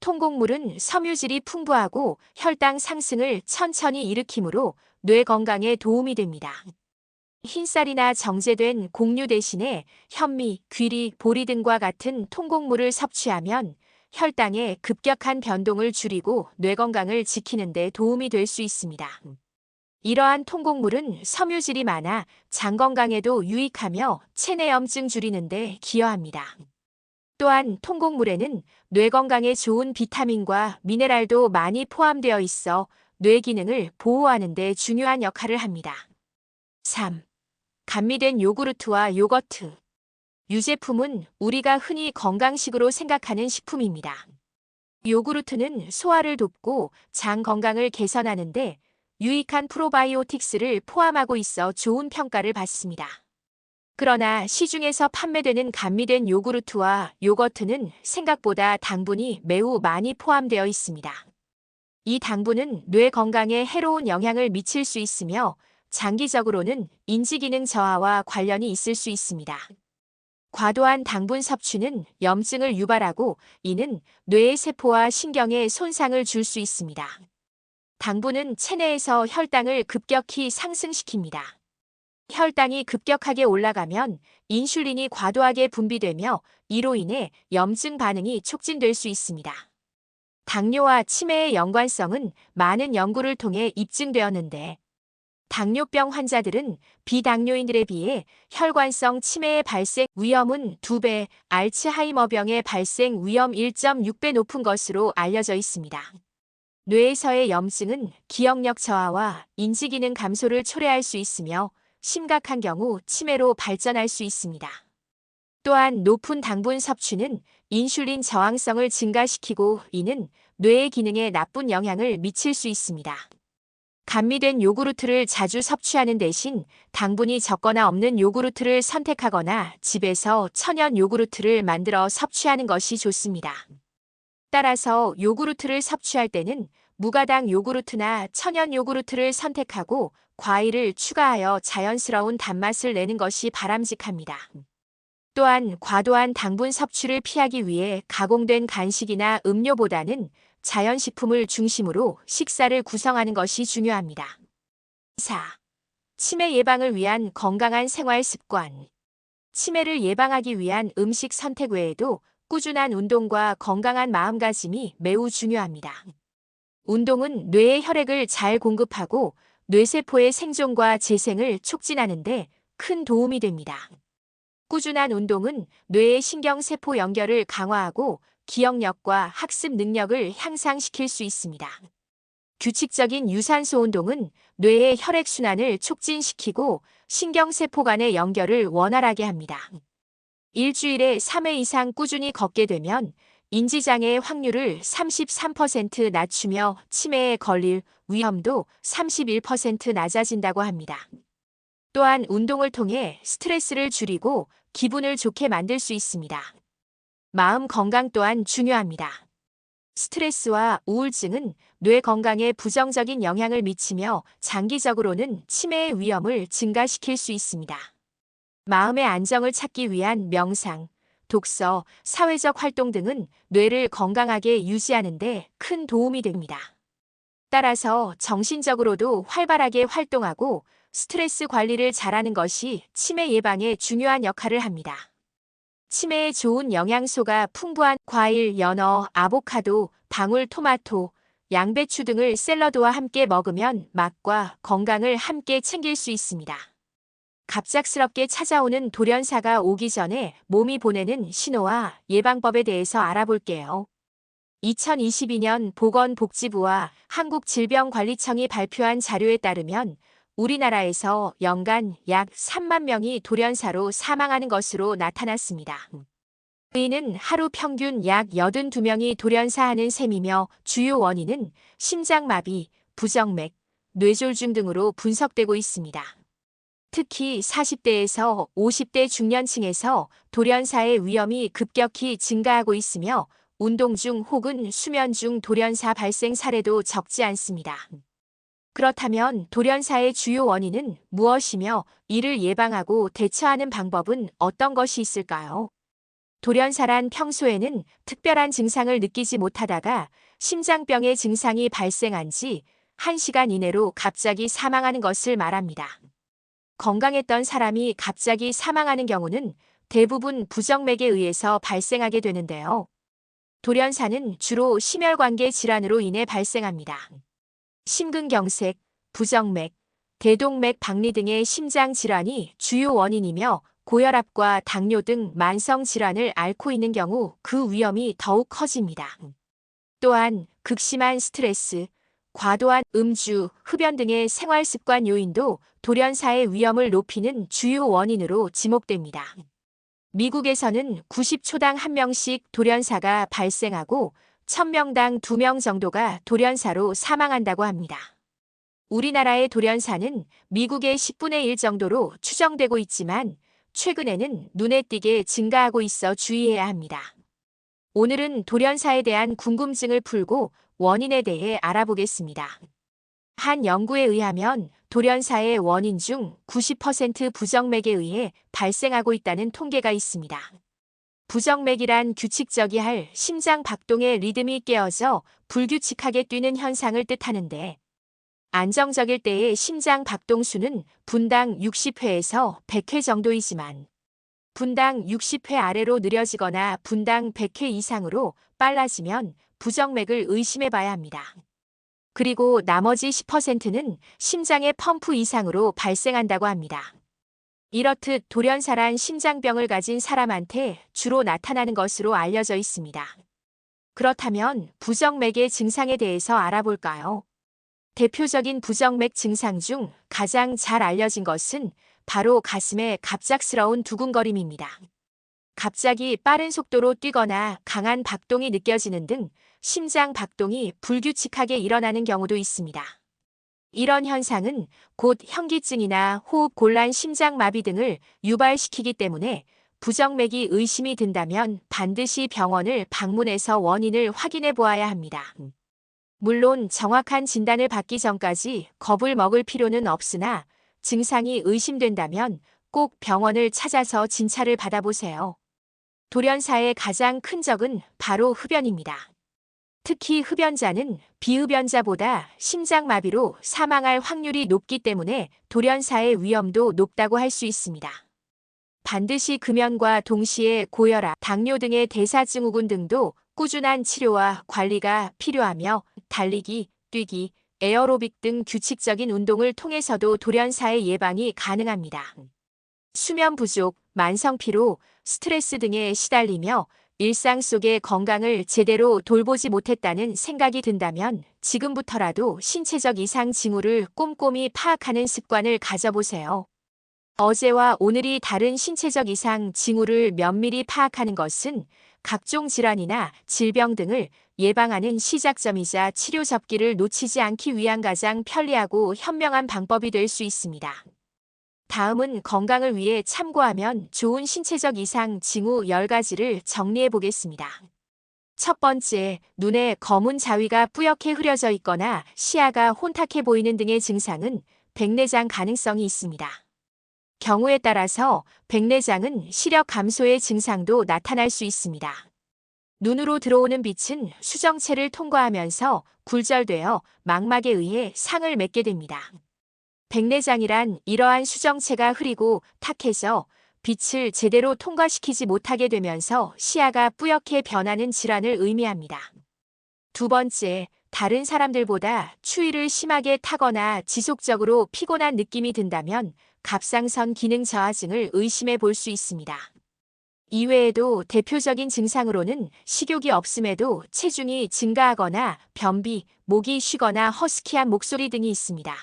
통곡물은 섬유질이 풍부하고 혈당 상승을 천천히 일으키므로 뇌 건강에 도움이 됩니다. 흰쌀이나 정제된 곡류 대신에 현미, 귀리, 보리 등과 같은 통곡물을 섭취하면 혈당의 급격한 변동을 줄이고 뇌 건강을 지키는 데 도움이 될 수 있습니다. 이러한 통곡물은 섬유질이 많아 장 건강에도 유익하며 체내염증 줄이는 데 기여합니다. 또한 통곡물에는 뇌 건강에 좋은 비타민과 미네랄도 많이 포함되어 있어 뇌 기능을 보호하는 데 중요한 역할을 합니다. 3. 감미된 요구르트와 요거트. 유제품은 우리가 흔히 건강식으로 생각하는 식품입니다. 요구르트는 소화를 돕고 장 건강을 개선하는데 유익한 프로바이오틱스를 포함하고 있어 좋은 평가를 받습니다. 그러나 시중에서 판매되는 감미된 요구르트와 요거트는 생각보다 당분이 매우 많이 포함되어 있습니다. 이 당분은 뇌 건강에 해로운 영향을 미칠 수 있으며 장기적으로는 인지기능 저하와 관련이 있을 수 있습니다. 과도한 당분 섭취는 염증을 유발하고 이는 뇌의 세포와 신경에 손상을 줄 수 있습니다. 당분은 체내에서 혈당을 급격히 상승시킵니다. 혈당이 급격하게 올라가면 인슐린이 과도하게 분비되며 이로 인해 염증 반응이 촉진될 수 있습니다. 당뇨와 치매의 연관성은 많은 연구를 통해 입증되었는데 당뇨병 환자들은 비당뇨인들에 비해 혈관성 치매의 발생 위험은 2배, 알츠하이머병의 발생 위험 1.6배 높은 것으로 알려져 있습니다. 뇌에서의 염증은 기억력 저하와 인지기능 감소를 초래할 수 있으며 심각한 경우 치매로 발전할 수 있습니다. 또한 높은 당분 섭취는 인슐린 저항성을 증가시키고 이는 뇌의 기능에 나쁜 영향을 미칠 수 있습니다. 감미된 요구르트를 자주 섭취하는 대신 당분이 적거나 없는 요구르트를 선택하거나 집에서 천연 요구르트를 만들어 섭취하는 것이 좋습니다. 따라서 요구르트를 섭취할 때는 무가당 요구르트나 천연 요구르트를 선택하고 과일을 추가하여 자연스러운 단맛을 내는 것이 바람직합니다. 또한 과도한 당분 섭취를 피하기 위해 가공된 간식이나 음료보다는 자연식품을 중심으로 식사를 구성하는 것이 중요합니다. 4. 치매 예방을 위한 건강한 생활 습관. 치매를 예방하기 위한 음식 선택 외에도 꾸준한 운동과 건강한 마음가짐이 매우 중요합니다. 운동은 뇌에 혈액을 잘 공급하고 뇌세포의 생존과 재생을 촉진하는 데 큰 도움이 됩니다. 꾸준한 운동은 뇌의 신경세포 연결을 강화하고 기억력과 학습 능력을 향상시킬 수 있습니다. 규칙적인 유산소 운동은 뇌의 혈액순환을 촉진시키고 신경세포 간의 연결을 원활하게 합니다. 일주일에 3회 이상 꾸준히 걷게 되면 인지장애의 확률을 33% 낮추며 치매에 걸릴 위험도 31% 낮아진다고 합니다. 또한 운동을 통해 스트레스를 줄이고 기분을 좋게 만들 수 있습니다. 마음 건강 또한 중요합니다. 스트레스와 우울증은 뇌 건강에 부정적인 영향을 미치며 장기적으로는 치매의 위험을 증가시킬 수 있습니다. 마음의 안정을 찾기 위한 명상, 독서, 사회적 활동 등은 뇌를 건강하게 유지하는 데 큰 도움이 됩니다. 따라서 정신적으로도 활발하게 활동하고 스트레스 관리를 잘하는 것이 치매 예방에 중요한 역할을 합니다. 치매에 좋은 영양소가 풍부한 과일, 연어, 아보카도, 방울토마토, 양배추 등을 샐러드와 함께 먹으면 맛과 건강을 함께 챙길 수 있습니다. 갑작스럽게 찾아오는 돌연사가 오기 전에 몸이 보내는 신호와 예방법에 대해서 알아볼게요. 2022년 보건복지부와 한국질병관리청이 발표한 자료에 따르면 우리나라에서 연간 약 3만 명이 돌연사로 사망하는 것으로 나타났습니다. 의인은 하루 평균 약 82명이 돌연사하는 셈이며 주요 원인은 심장마비, 부정맥, 뇌졸중 등으로 분석되고 있습니다. 특히 40대에서 50대 중년층에서 돌연사의 위험이 급격히 증가하고 있으며 운동 중 혹은 수면 중 돌연사 발생 사례도 적지 않습니다. 그렇다면 돌연사의 주요 원인은 무엇이며 이를 예방하고 대처하는 방법은 어떤 것이 있을까요? 돌연사란 평소에는 특별한 증상을 느끼지 못하다가 심장병의 증상이 발생한 지 1시간 이내로 갑자기 사망하는 것을 말합니다. 건강했던 사람이 갑자기 사망하는 경우는 대부분 부정맥에 의해서 발생하게 되는데요. 돌연사는 주로 심혈관계 질환으로 인해 발생합니다. 심근경색, 부정맥, 대동맥 박리 등의 심장 질환이 주요 원인이며 고혈압과 당뇨 등 만성 질환을 앓고 있는 경우 그 위험이 더욱 커집니다. 또한 극심한 스트레스, 과도한 음주, 흡연 등의 생활 습관 요인도 돌연사의 위험을 높이는 주요 원인으로 지목됩니다. 미국에서는 90초당 1명씩 돌연사가 발생하고 1000명당 2명 정도가 돌연사로 사망한다고 합니다. 우리나라의 돌연사는 미국의 10분의 1 정도로 추정되고 있지만 최근에는 눈에 띄게 증가하고 있어 주의해야 합니다. 오늘은 돌연사에 대한 궁금증을 풀고 원인에 대해 알아보겠습니다. 한 연구에 의하면 돌연사의 원인 중 90% 부정맥에 의해 발생하고 있다는 통계가 있습니다. 부정맥이란 규칙적이 할 심장 박동의 리듬이 깨어져 불규칙하게 뛰는 현상을 뜻하는데 안정적일 때의 심장 박동수는 분당 60회에서 100회 정도이지만 분당 60회 아래로 느려지거나 분당 100회 이상으로 빨라지면 부정맥을 의심해 봐야 합니다. 그리고 나머지 10%는 심장의 펌프 이상으로 발생한다고 합니다. 이렇듯 돌연사란 심장병을 가진 사람한테 주로 나타나는 것으로 알려져 있습니다. 그렇다면 부정맥의 증상에 대해서 알아볼까요? 대표적인 부정맥 증상 중 가장 잘 알려진 것은 바로 가슴의 갑작스러운 두근거림입니다. 갑자기 빠른 속도로 뛰거나 강한 박동이 느껴지는 등 심장 박동이 불규칙하게 일어나는 경우도 있습니다. 이런 현상은 곧 현기증이나 호흡 곤란, 심장마비 등을 유발시키기 때문에 부정맥이 의심이 든다면 반드시 병원을 방문해서 원인을 확인해 보아야 합니다. 물론 정확한 진단을 받기 전까지 겁을 먹을 필요는 없으나 증상이 의심된다면 꼭 병원을 찾아서 진찰을 받아보세요. 돌연사의 가장 큰 적은 바로 흡연입니다. 특히 흡연자는 비흡연자보다 심장마비로 사망할 확률이 높기 때문에 돌연사의 위험도 높다고 할 수 있습니다. 반드시 금연과 동시에 고혈압, 당뇨 등의 대사증후군 등도 꾸준한 치료와 관리가 필요하며 달리기, 뛰기, 에어로빅 등 규칙적인 운동을 통해서도 돌연사의 예방이 가능합니다. 수면 부족, 만성 피로, 스트레스 등에 시달리며 일상 속의 건강을 제대로 돌보지 못했다는 생각이 든다면 지금부터라도 신체적 이상 징후를 꼼꼼히 파악하는 습관을 가져보세요. 어제와 오늘이 다른 신체적 이상 징후를 면밀히 파악하는 것은 각종 질환이나 질병 등을 예방하는 시작점이자 치료 접기를 놓치지 않기 위한 가장 편리하고 현명한 방법이 될 수 있습니다. 다음은 건강을 위해 참고하면 좋은 신체적 이상 징후 10가지를 정리해 보겠습니다. 첫 번째, 눈에 검은 자위가 뿌옇게 흐려져 있거나 시야가 혼탁해 보이는 등의 증상은 백내장 가능성이 있습니다. 경우에 따라서 백내장은 시력 감소의 증상도 나타날 수 있습니다. 눈으로 들어오는 빛은 수정체를 통과하면서 굴절되어 망막에 의해 상을 맺게 됩니다. 백내장이란 이러한 수정체가 흐리고 탁해져 빛을 제대로 통과시키지 못하게 되면서 시야가 뿌옇게 변하는 질환을 의미합니다. 두 번째, 다른 사람들보다 추위를 심하게 타거나 지속적으로 피곤한 느낌이 든다면 갑상선 기능 저하증을 의심해 볼 수 있습니다. 이외에도 대표적인 증상으로는 식욕이 없음에도 체중이 증가하거나 변비, 목이 쉬거나 허스키한 목소리 등이 있습니다.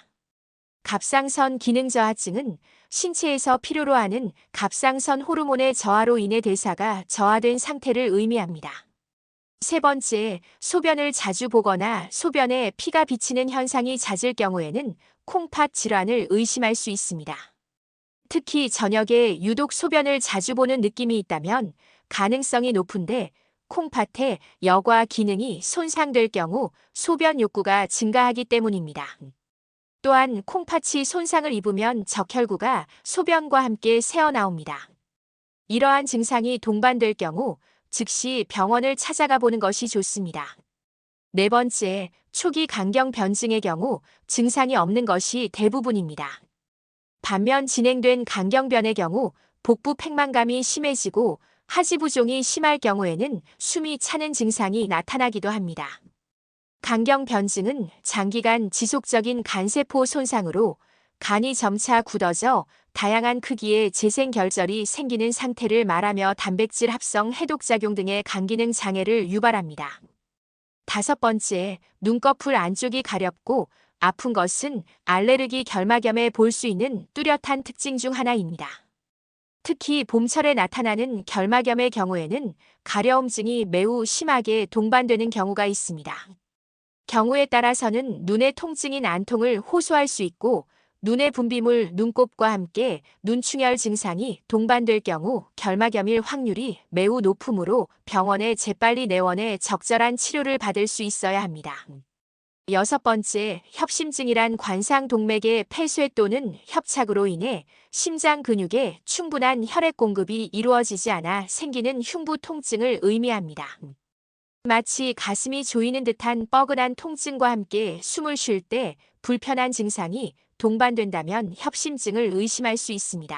갑상선 기능 저하증은 신체에서 필요로 하는 갑상선 호르몬의 저하로 인해 대사가 저하된 상태를 의미합니다. 세 번째, 소변을 자주 보거나 소변에 피가 비치는 현상이 잦을 경우에는 콩팥 질환을 의심할 수 있습니다. 특히 저녁에 유독 소변을 자주 보는 느낌이 있다면 가능성이 높은데, 콩팥의 여과 기능이 손상될 경우 소변 욕구가 증가하기 때문입니다. 또한 콩팥이 손상을 입으면 적혈구가 소변과 함께 새어나옵니다. 이러한 증상이 동반될 경우 즉시 병원을 찾아가 보는 것이 좋습니다. 네 번째, 초기 강경변증의 경우 증상이 없는 것이 대부분입니다. 반면 진행된 강경변의 경우 복부 팽만감이 심해지고 하지부종이 심할 경우에는 숨이 차는 증상이 나타나기도 합니다. 강경변증은 장기간 지속적인 간세포 손상으로 간이 점차 굳어져 다양한 크기의 재생결절이 생기는 상태를 말하며 단백질 합성 해독작용 등의 간기능 장애를 유발합니다. 다섯 번째, 눈꺼풀 안쪽이 가렵고 아픈 것은 알레르기 결막염에 볼 수 있는 뚜렷한 특징 중 하나입니다. 특히 봄철에 나타나는 결막염의 경우에는 가려움증이 매우 심하게 동반되는 경우가 있습니다. 경우에 따라서는 눈의 통증인 안통을 호소할 수 있고 눈의 분비물 눈곱과 함께 눈충혈 증상이 동반될 경우 결막염일 확률이 매우 높으므로 병원에 재빨리 내원해 적절한 치료를 받을 수 있어야 합니다. 여섯 번째, 협심증이란 관상동맥의 폐쇄 또는 협착으로 인해 심장 근육에 충분한 혈액 공급이 이루어지지 않아 생기는 흉부 통증을 의미합니다. 마치 가슴이 조이는 듯한 뻐근한 통증과 함께 숨을 쉴 때 불편한 증상이 동반된다면 협심증을 의심할 수 있습니다.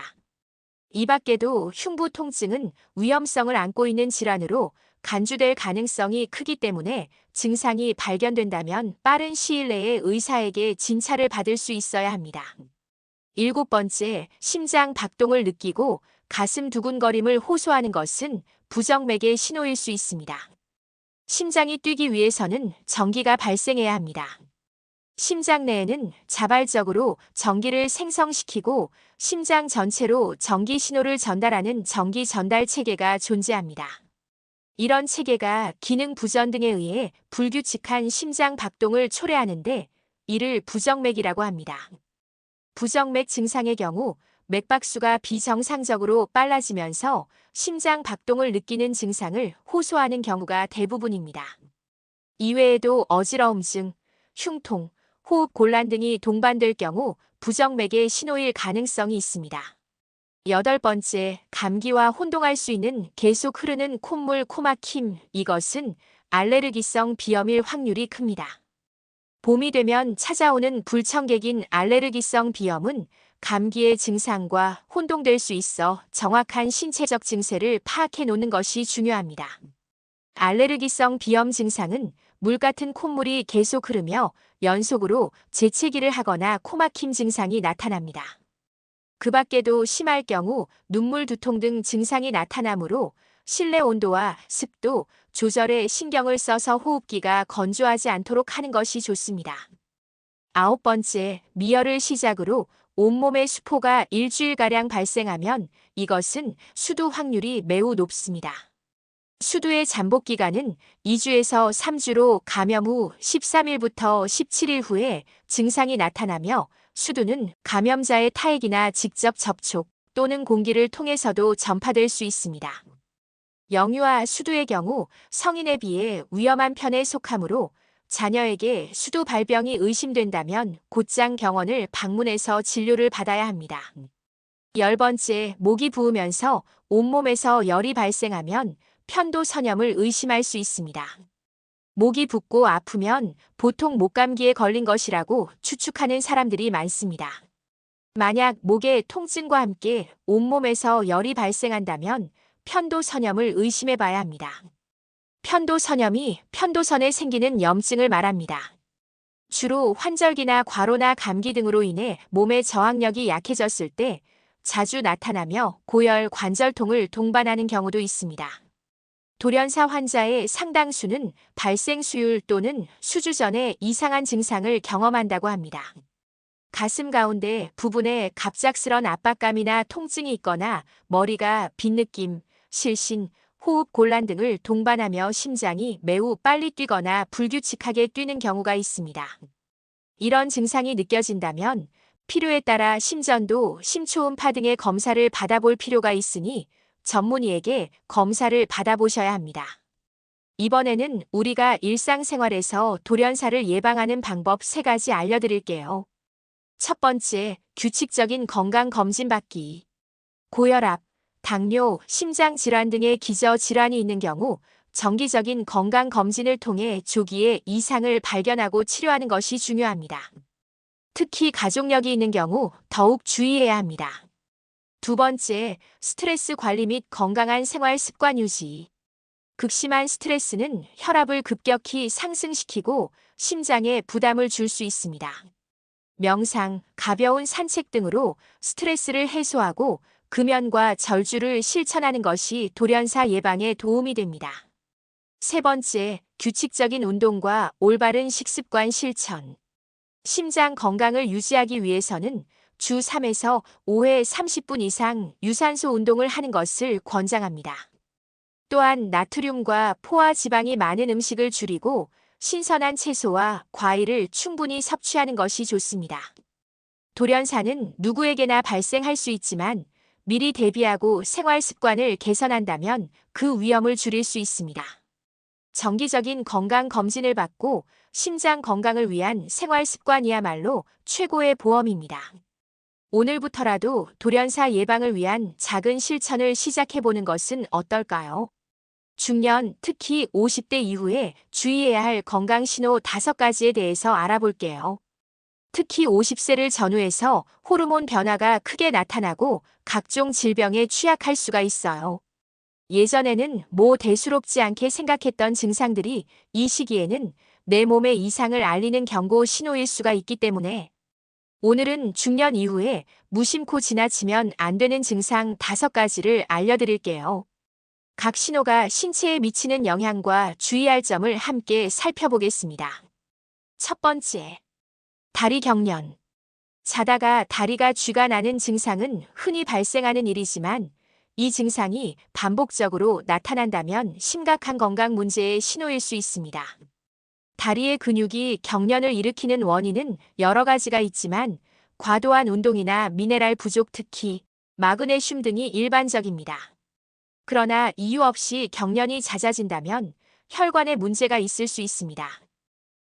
이 밖에도 흉부 통증은 위험성을 안고 있는 질환으로 간주될 가능성이 크기 때문에 증상이 발견된다면 빠른 시일 내에 의사에게 진찰을 받을 수 있어야 합니다. 일곱 번째, 심장 박동을 느끼고 가슴 두근거림을 호소하는 것은 부정맥의 신호일 수 있습니다. 심장이 뛰기 위해서는 전기가 발생해야 합니다. 심장 내에는 자발적으로 전기를 생성시키고 심장 전체로 전기 신호를 전달하는 전기 전달 체계가 존재합니다. 이런 체계가 기능 부전 등에 의해 불규칙한 심장 박동을 초래하는데 이를 부정맥이라고 합니다. 부정맥 증상의 경우 맥박수가 비정상적으로 빨라지면서 심장 박동을 느끼는 증상을 호소하는 경우가 대부분입니다. 이외에도 어지러움증, 흉통, 호흡 곤란 등이 동반될 경우 부정맥의 신호일 가능성이 있습니다. 여덟 번째, 감기와 혼동할 수 있는 계속 흐르는 콧물 코막힘. 이것은 알레르기성 비염일 확률이 큽니다. 봄이 되면 찾아오는 불청객인 알레르기성 비염은 감기의 증상과 혼동될 수 있어 정확한 신체적 증세를 파악해 놓는 것이 중요합니다. 알레르기성 비염 증상은 물 같은 콧물이 계속 흐르며 연속으로 재채기를 하거나 코막힘 증상이 나타납니다. 그 밖에도 심할 경우 눈물 두통 등 증상이 나타나므로 실내 온도와 습도 조절에 신경을 써서 호흡기가 건조하지 않도록 하는 것이 좋습니다. 아홉 번째, 미열을 시작으로 온몸에 수포가 일주일가량 발생하면 이것은 수두 확률이 매우 높습니다. 수두의 잠복 기간은 2주에서 3주로 감염 후 13일부터 17일 후에 증상이 나타나며 수두는 감염자의 타액이나 직접 접촉 또는 공기를 통해서도 전파될 수 있습니다. 영유아 수두의 경우 성인에 비해 위험한 편에 속하므로 자녀에게 수두 발병이 의심된다면 곧장 병원을 방문해서 진료를 받아야 합니다. 열 번째, 목이 부으면서 온몸에서 열이 발생하면 편도선염을 의심할 수 있습니다. 목이 붓고 아프면 보통 목감기에 걸린 것이라고 추측하는 사람들이 많습니다. 만약 목에 통증과 함께 온몸에서 열이 발생한다면 편도선염을 의심해 봐야 합니다. 편도선염이 편도선에 생기는 염증을 말합니다. 주로 환절기나 과로나 감기 등으로 인해 몸의 저항력이 약해졌을 때 자주 나타나며 고열, 관절통을 동반하는 경우도 있습니다. 돌연사 환자의 상당수는 발생 수율 또는 수주 전에 이상한 증상을 경험한다고 합니다. 가슴 가운데 부분에 갑작스런 압박감이나 통증이 있거나 머리가 빈 느낌, 실신, 호흡 곤란 등을 동반하며 심장이 매우 빨리 뛰거나 불규칙하게 뛰는 경우가 있습니다. 이런 증상이 느껴진다면 필요에 따라 심전도, 심초음파 등의 검사를 받아볼 필요가 있으니 전문의에게 검사를 받아보셔야 합니다. 이번에는 우리가 일상생활에서 돌연사를 예방하는 방법 3가지 알려드릴게요. 첫 번째, 규칙적인 건강검진 받기. 고혈압, 당뇨, 심장질환 등의 기저질환이 있는 경우 정기적인 건강검진을 통해 조기에 이상을 발견하고 치료하는 것이 중요합니다. 특히 가족력이 있는 경우 더욱 주의해야 합니다. 두 번째, 스트레스 관리 및 건강한 생활 습관 유지. 극심한 스트레스는 혈압을 급격히 상승시키고 심장에 부담을 줄 수 있습니다. 명상, 가벼운 산책 등으로 스트레스를 해소하고 금연과 절주를 실천하는 것이 돌연사 예방에 도움이 됩니다. 세 번째, 규칙적인 운동과 올바른 식습관 실천. 심장 건강을 유지하기 위해서는 주 3에서 5회 30분 이상 유산소 운동을 하는 것을 권장합니다. 또한 나트륨과 포화 지방이 많은 음식을 줄이고 신선한 채소와 과일을 충분히 섭취하는 것이 좋습니다. 돌연사는 누구에게나 발생할 수 있지만 미리 대비하고 생활 습관을 개선한다면 그 위험을 줄일 수 있습니다. 정기적인 건강 검진을 받고 심장 건강을 위한 생활 습관이야말로 최고의 보험입니다. 오늘부터라도 돌연사 예방을 위한 작은 실천을 시작해보는 것은 어떨까요? 중년, 특히 50대 이후에 주의해야 할 건강신호 5가지에 대해서 알아볼게요. 특히 50세를 전후해서 호르몬 변화가 크게 나타나고 각종 질병에 취약할 수가 있어요. 예전에는 대수롭지 않게 생각했던 증상들이 이 시기에는 내 몸에 이상을 알리는 경고 신호일 수가 있기 때문에 오늘은 중년 이후에 무심코 지나치면 안 되는 증상 5가지를 알려드릴게요. 각 신호가 신체에 미치는 영향과 주의할 점을 함께 살펴보겠습니다. 첫 번째, 다리 경련. 자다가 다리가 쥐가 나는 증상은 흔히 발생하는 일이지만 이 증상이 반복적으로 나타난다면 심각한 건강 문제의 신호일 수 있습니다. 다리의 근육이 경련을 일으키는 원인은 여러 가지가 있지만 과도한 운동이나 미네랄 부족, 특히 마그네슘 등이 일반적입니다. 그러나 이유 없이 경련이 잦아진다면 혈관에 문제가 있을 수 있습니다.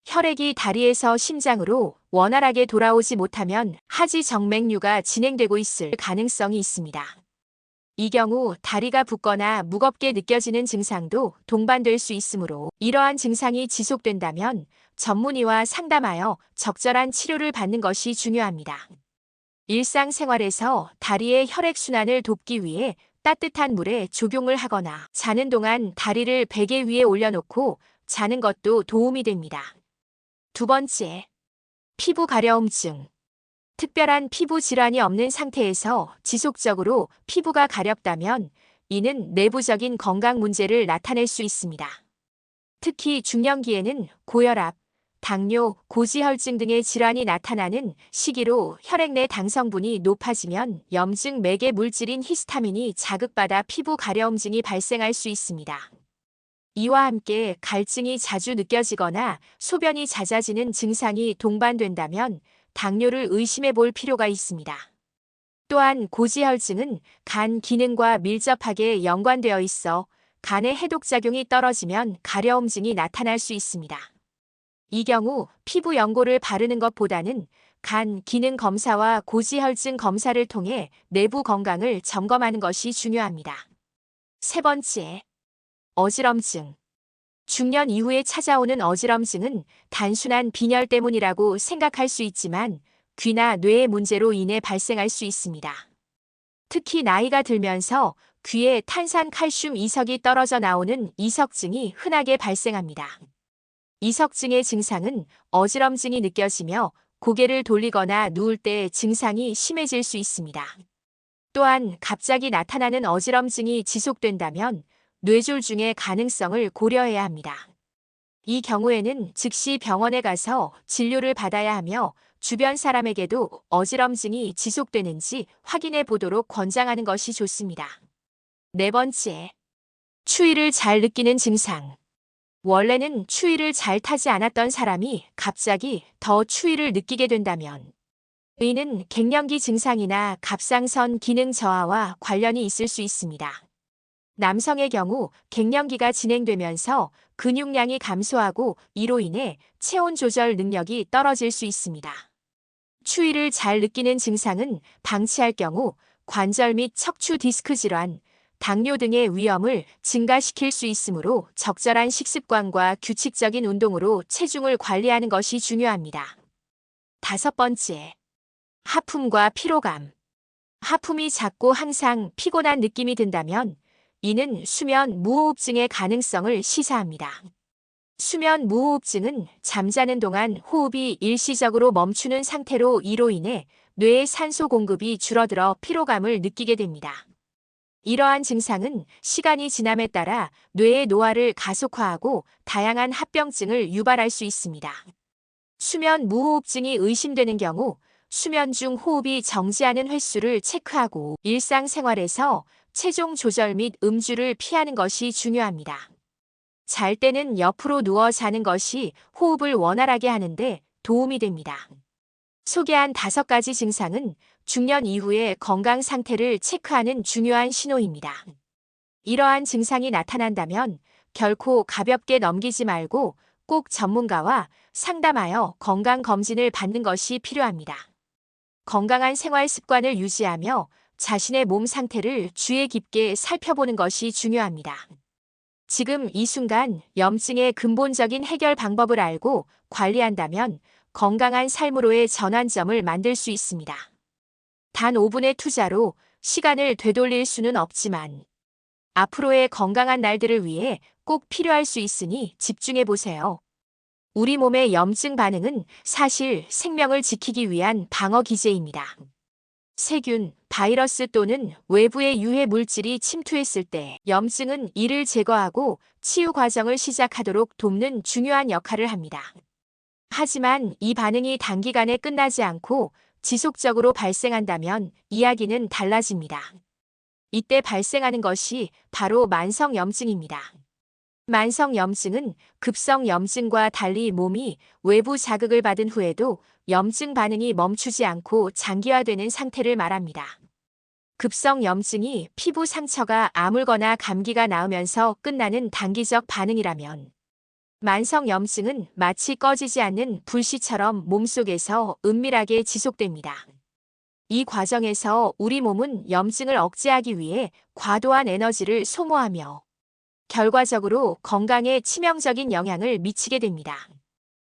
혈액이 다리에서 심장으로 원활하게 돌아오지 못하면 하지 정맥류가 진행되고 있을 가능성이 있습니다. 이 경우 다리가 붓거나 무겁게 느껴지는 증상도 동반될 수 있으므로 이러한 증상이 지속된다면 전문의와 상담하여 적절한 치료를 받는 것이 중요합니다. 일상생활에서 다리의 혈액순환을 돕기 위해 따뜻한 물에 조경을 하거나 자는 동안 다리를 베개 위에 올려놓고 자는 것도 도움이 됩니다. 두 번째, 피부 가려움증. 특별한 피부 질환이 없는 상태에서 지속적으로 피부가 가렵다면 이는 내부적인 건강 문제를 나타낼 수 있습니다. 특히 중년기에는 고혈압, 당뇨, 고지혈증 등의 질환이 나타나는 시기로 혈액 내 당 성분이 높아지면 염증 매개 물질인 히스타민이 자극받아 피부 가려움증이 발생할 수 있습니다. 이와 함께 갈증이 자주 느껴지거나 소변이 잦아지는 증상이 동반된다면 당뇨를 의심해 볼 필요가 있습니다. 또한 고지혈증은 간 기능과 밀접하게 연관되어 있어 간의 해독작용이 떨어지면 가려움증이 나타날 수 있습니다. 이 경우 피부 연고를 바르는 것보다는 간 기능 검사와 고지혈증 검사를 통해 내부 건강을 점검하는 것이 중요합니다. 세 번째, 어지럼증. 중년 이후에 찾아오는 어지럼증은 단순한 빈혈 때문이라고 생각할 수 있지만 귀나 뇌의 문제로 인해 발생할 수 있습니다. 특히 나이가 들면서 귀에 탄산 칼슘 이석이 떨어져 나오는 이석증이 흔하게 발생합니다. 이석증의 증상은 어지럼증이 느껴지며 고개를 돌리거나 누울 때 증상이 심해질 수 있습니다. 또한 갑자기 나타나는 어지럼증이 지속된다면 뇌졸중의 가능성을 고려해야 합니다. 이 경우에는 즉시 병원에 가서 진료를 받아야 하며 주변 사람에게도 어지럼증이 지속되는지 확인해 보도록 권장하는 것이 좋습니다. 네 번째, 추위를 잘 느끼는 증상. 원래는 추위를 잘 타지 않았던 사람이 갑자기 더 추위를 느끼게 된다면 이는 갱년기 증상이나 갑상선 기능 저하와 관련이 있을 수 있습니다. 남성의 경우 갱년기가 진행되면서 근육량이 감소하고 이로 인해 체온 조절 능력이 떨어질 수 있습니다. 추위를 잘 느끼는 증상은 방치할 경우 관절 및 척추 디스크 질환, 당뇨 등의 위험을 증가시킬 수 있으므로 적절한 식습관과 규칙적인 운동으로 체중을 관리하는 것이 중요합니다. 다섯 번째, 하품과 피로감. 하품이 잦고 항상 피곤한 느낌이 든다면 이는 수면 무호흡증의 가능성을 시사합니다. 수면 무호흡증은 잠자는 동안 호흡이 일시적으로 멈추는 상태로 이로 인해 뇌의 산소 공급이 줄어들어 피로감을 느끼게 됩니다. 이러한 증상은 시간이 지남에 따라 뇌의 노화를 가속화하고 다양한 합병증을 유발할 수 있습니다. 수면 무호흡증이 의심되는 경우 수면 중 호흡이 정지하는 횟수를 체크하고 일상생활에서 체중 조절 및 음주를 피하는 것이 중요합니다. 잘 때는 옆으로 누워 자는 것이 호흡을 원활하게 하는데 도움이 됩니다. 소개한 5가지 증상은 중년 이후의 건강 상태를 체크하는 중요한 신호입니다. 이러한 증상이 나타난다면 결코 가볍게 넘기지 말고 꼭 전문가와 상담하여 건강검진을 받는 것이 필요합니다. 건강한 생활 습관을 유지하며 자신의 몸 상태를 주의 깊게 살펴보는 것이 중요합니다. 지금 이 순간 염증의 근본적인 해결 방법을 알고 관리한다면 건강한 삶으로의 전환점을 만들 수 있습니다. 단 5분의 투자로 시간을 되돌릴 수는 없지만 앞으로의 건강한 날들을 위해 꼭 필요할 수 있으니 집중해 보세요. 우리 몸의 염증 반응은 사실 생명을 지키기 위한 방어 기제입니다. 세균, 바이러스 또는 외부의 유해 물질이 침투했을 때 염증은 이를 제거하고 치유 과정을 시작하도록 돕는 중요한 역할을 합니다. 하지만 이 반응이 단기간에 끝나지 않고 지속적으로 발생한다면 이야기는 달라집니다. 이때 발생하는 것이 바로 만성염증입니다. 만성염증은 급성염증과 달리 몸이 외부 자극을 받은 후에도 염증 반응이 멈추지 않고 장기화되는 상태를 말합니다. 급성염증이 피부 상처가 아물거나 감기가 나으면서 끝나는 단기적 반응이라면 만성염증은 마치 꺼지지 않는 불씨처럼 몸속에서 은밀하게 지속됩니다. 이 과정에서 우리 몸은 염증을 억제하기 위해 과도한 에너지를 소모하며 결과적으로 건강에 치명적인 영향을 미치게 됩니다.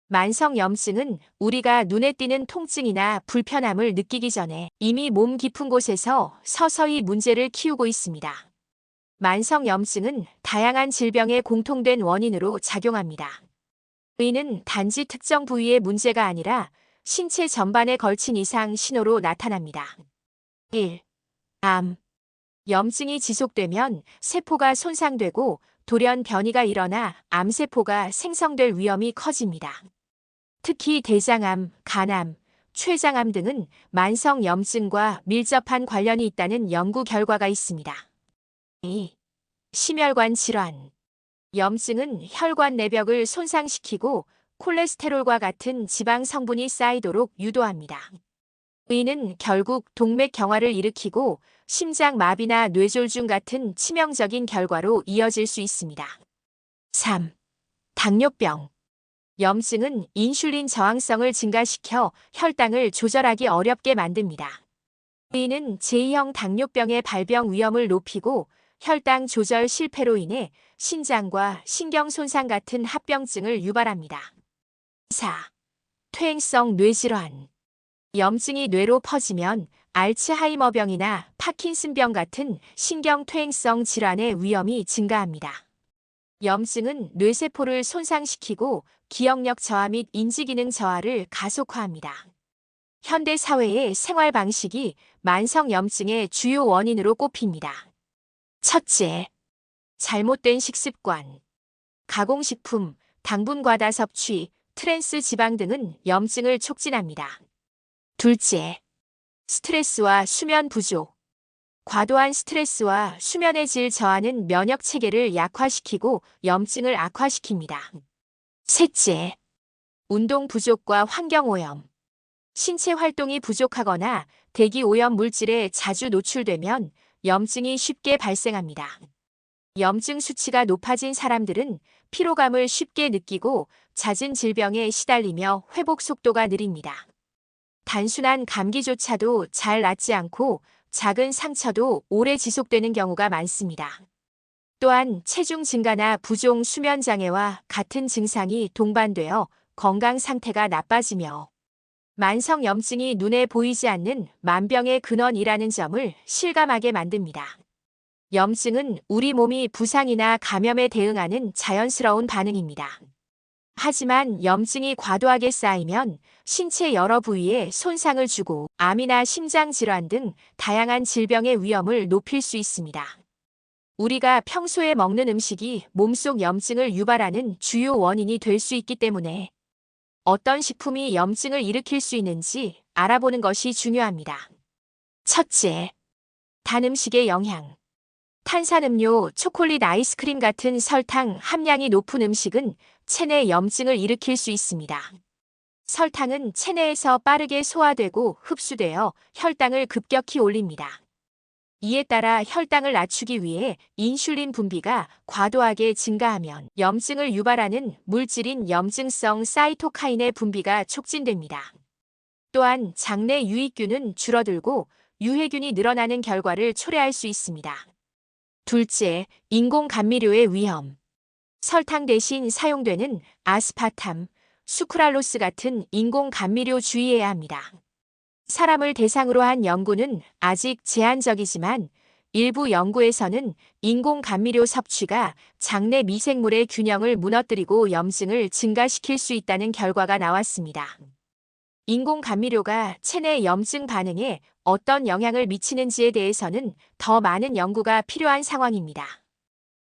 만성염증은 우리가 눈에 띄는 통증이나 불편함을 느끼기 전에 이미 몸 깊은 곳에서 서서히 문제를 키우고 있습니다. 만성염증은 다양한 질병의 공통된 원인으로 작용합니다. 이는 단지 특정 부위의 문제가 아니라 신체 전반에 걸친 이상 신호로 나타납니다. 1. 암. 염증이 지속되면 세포가 손상되고 돌연 변이가 일어나 암세포가 생성될 위험이 커집니다. 특히 대장암, 간암, 췌장암 등은 만성염증과 밀접한 관련이 있다는 연구 결과가 있습니다. 2. 심혈관 질환. 염증은 혈관 내벽을 손상시키고 콜레스테롤과 같은 지방 성분이 쌓이도록 유도합니다. 이는 결국 동맥 경화를 일으키고 심장 마비나 뇌졸중 같은 치명적인 결과로 이어질 수 있습니다. 3. 당뇨병. 염증은 인슐린 저항성을 증가시켜 혈당을 조절하기 어렵게 만듭니다. 이는 제2형 당뇨병의 발병 위험을 높이고 혈당 조절 실패로 인해 신장과 신경 손상 같은 합병증을 유발합니다. 4. 퇴행성 뇌질환. 염증이 뇌로 퍼지면 알츠하이머병이나 파킨슨병 같은 신경퇴행성 질환의 위험이 증가합니다. 염증은 뇌세포를 손상시키고 기억력 저하 및 인지기능 저하를 가속화합니다. 현대 사회의 생활 방식이 만성염증의 주요 원인으로 꼽힙니다. 첫째, 잘못된 식습관. 가공식품, 당분 과다 섭취, 트랜스 지방 등은 염증을 촉진합니다. 둘째, 스트레스와 수면 부족. 과도한 스트레스와 수면의 질 저하는 면역 체계를 약화시키고 염증을 악화시킵니다. 셋째, 운동 부족과 환경 오염. 신체 활동이 부족하거나 대기 오염 물질에 자주 노출되면 염증이 쉽게 발생합니다. 염증 수치가 높아진 사람들은 피로감을 쉽게 느끼고 잦은 질병에 시달리며 회복 속도가 느립니다. 단순한 감기조차도 잘 낫지 않고 작은 상처도 오래 지속되는 경우가 많습니다. 또한 체중 증가나 부종 수면 장애와 같은 증상이 동반되어 건강 상태가 나빠지며 만성 염증이 눈에 보이지 않는 만병의 근원이라는 점을 실감하게 만듭니다. 염증은 우리 몸이 부상이나 감염에 대응하는 자연스러운 반응입니다. 하지만 염증이 과도하게 쌓이면 신체 여러 부위에 손상을 주고 암이나 심장 질환 등 다양한 질병의 위험을 높일 수 있습니다. 우리가 평소에 먹는 음식이 몸속 염증을 유발하는 주요 원인이 될 수 있기 때문에 어떤 식품이 염증을 일으킬 수 있는지 알아보는 것이 중요합니다. 첫째, 단 음식의 영향. 탄산음료, 초콜릿, 아이스크림 같은 설탕 함량이 높은 음식은 체내 염증을 일으킬 수 있습니다. 설탕은 체내에서 빠르게 소화되고 흡수되어 혈당을 급격히 올립니다. 이에 따라 혈당을 낮추기 위해 인슐린 분비가 과도하게 증가하면 염증을 유발하는 물질인 염증성 사이토카인의 분비가 촉진됩니다. 또한 장내 유익균은 줄어들고 유해균이 늘어나는 결과를 초래할 수 있습니다. 둘째, 인공 감미료의 위험. 설탕 대신 사용되는 아스파탐, 수크랄로스 같은 인공 감미료 주의해야 합니다. 사람을 대상으로 한 연구는 아직 제한적이지만 일부 연구에서는 인공 감미료 섭취가 장내 미생물의 균형을 무너뜨리고 염증을 증가시킬 수 있다는 결과가 나왔습니다. 인공 감미료가 체내 염증 반응에 어떤 영향을 미치는지에 대해서는 더 많은 연구가 필요한 상황입니다.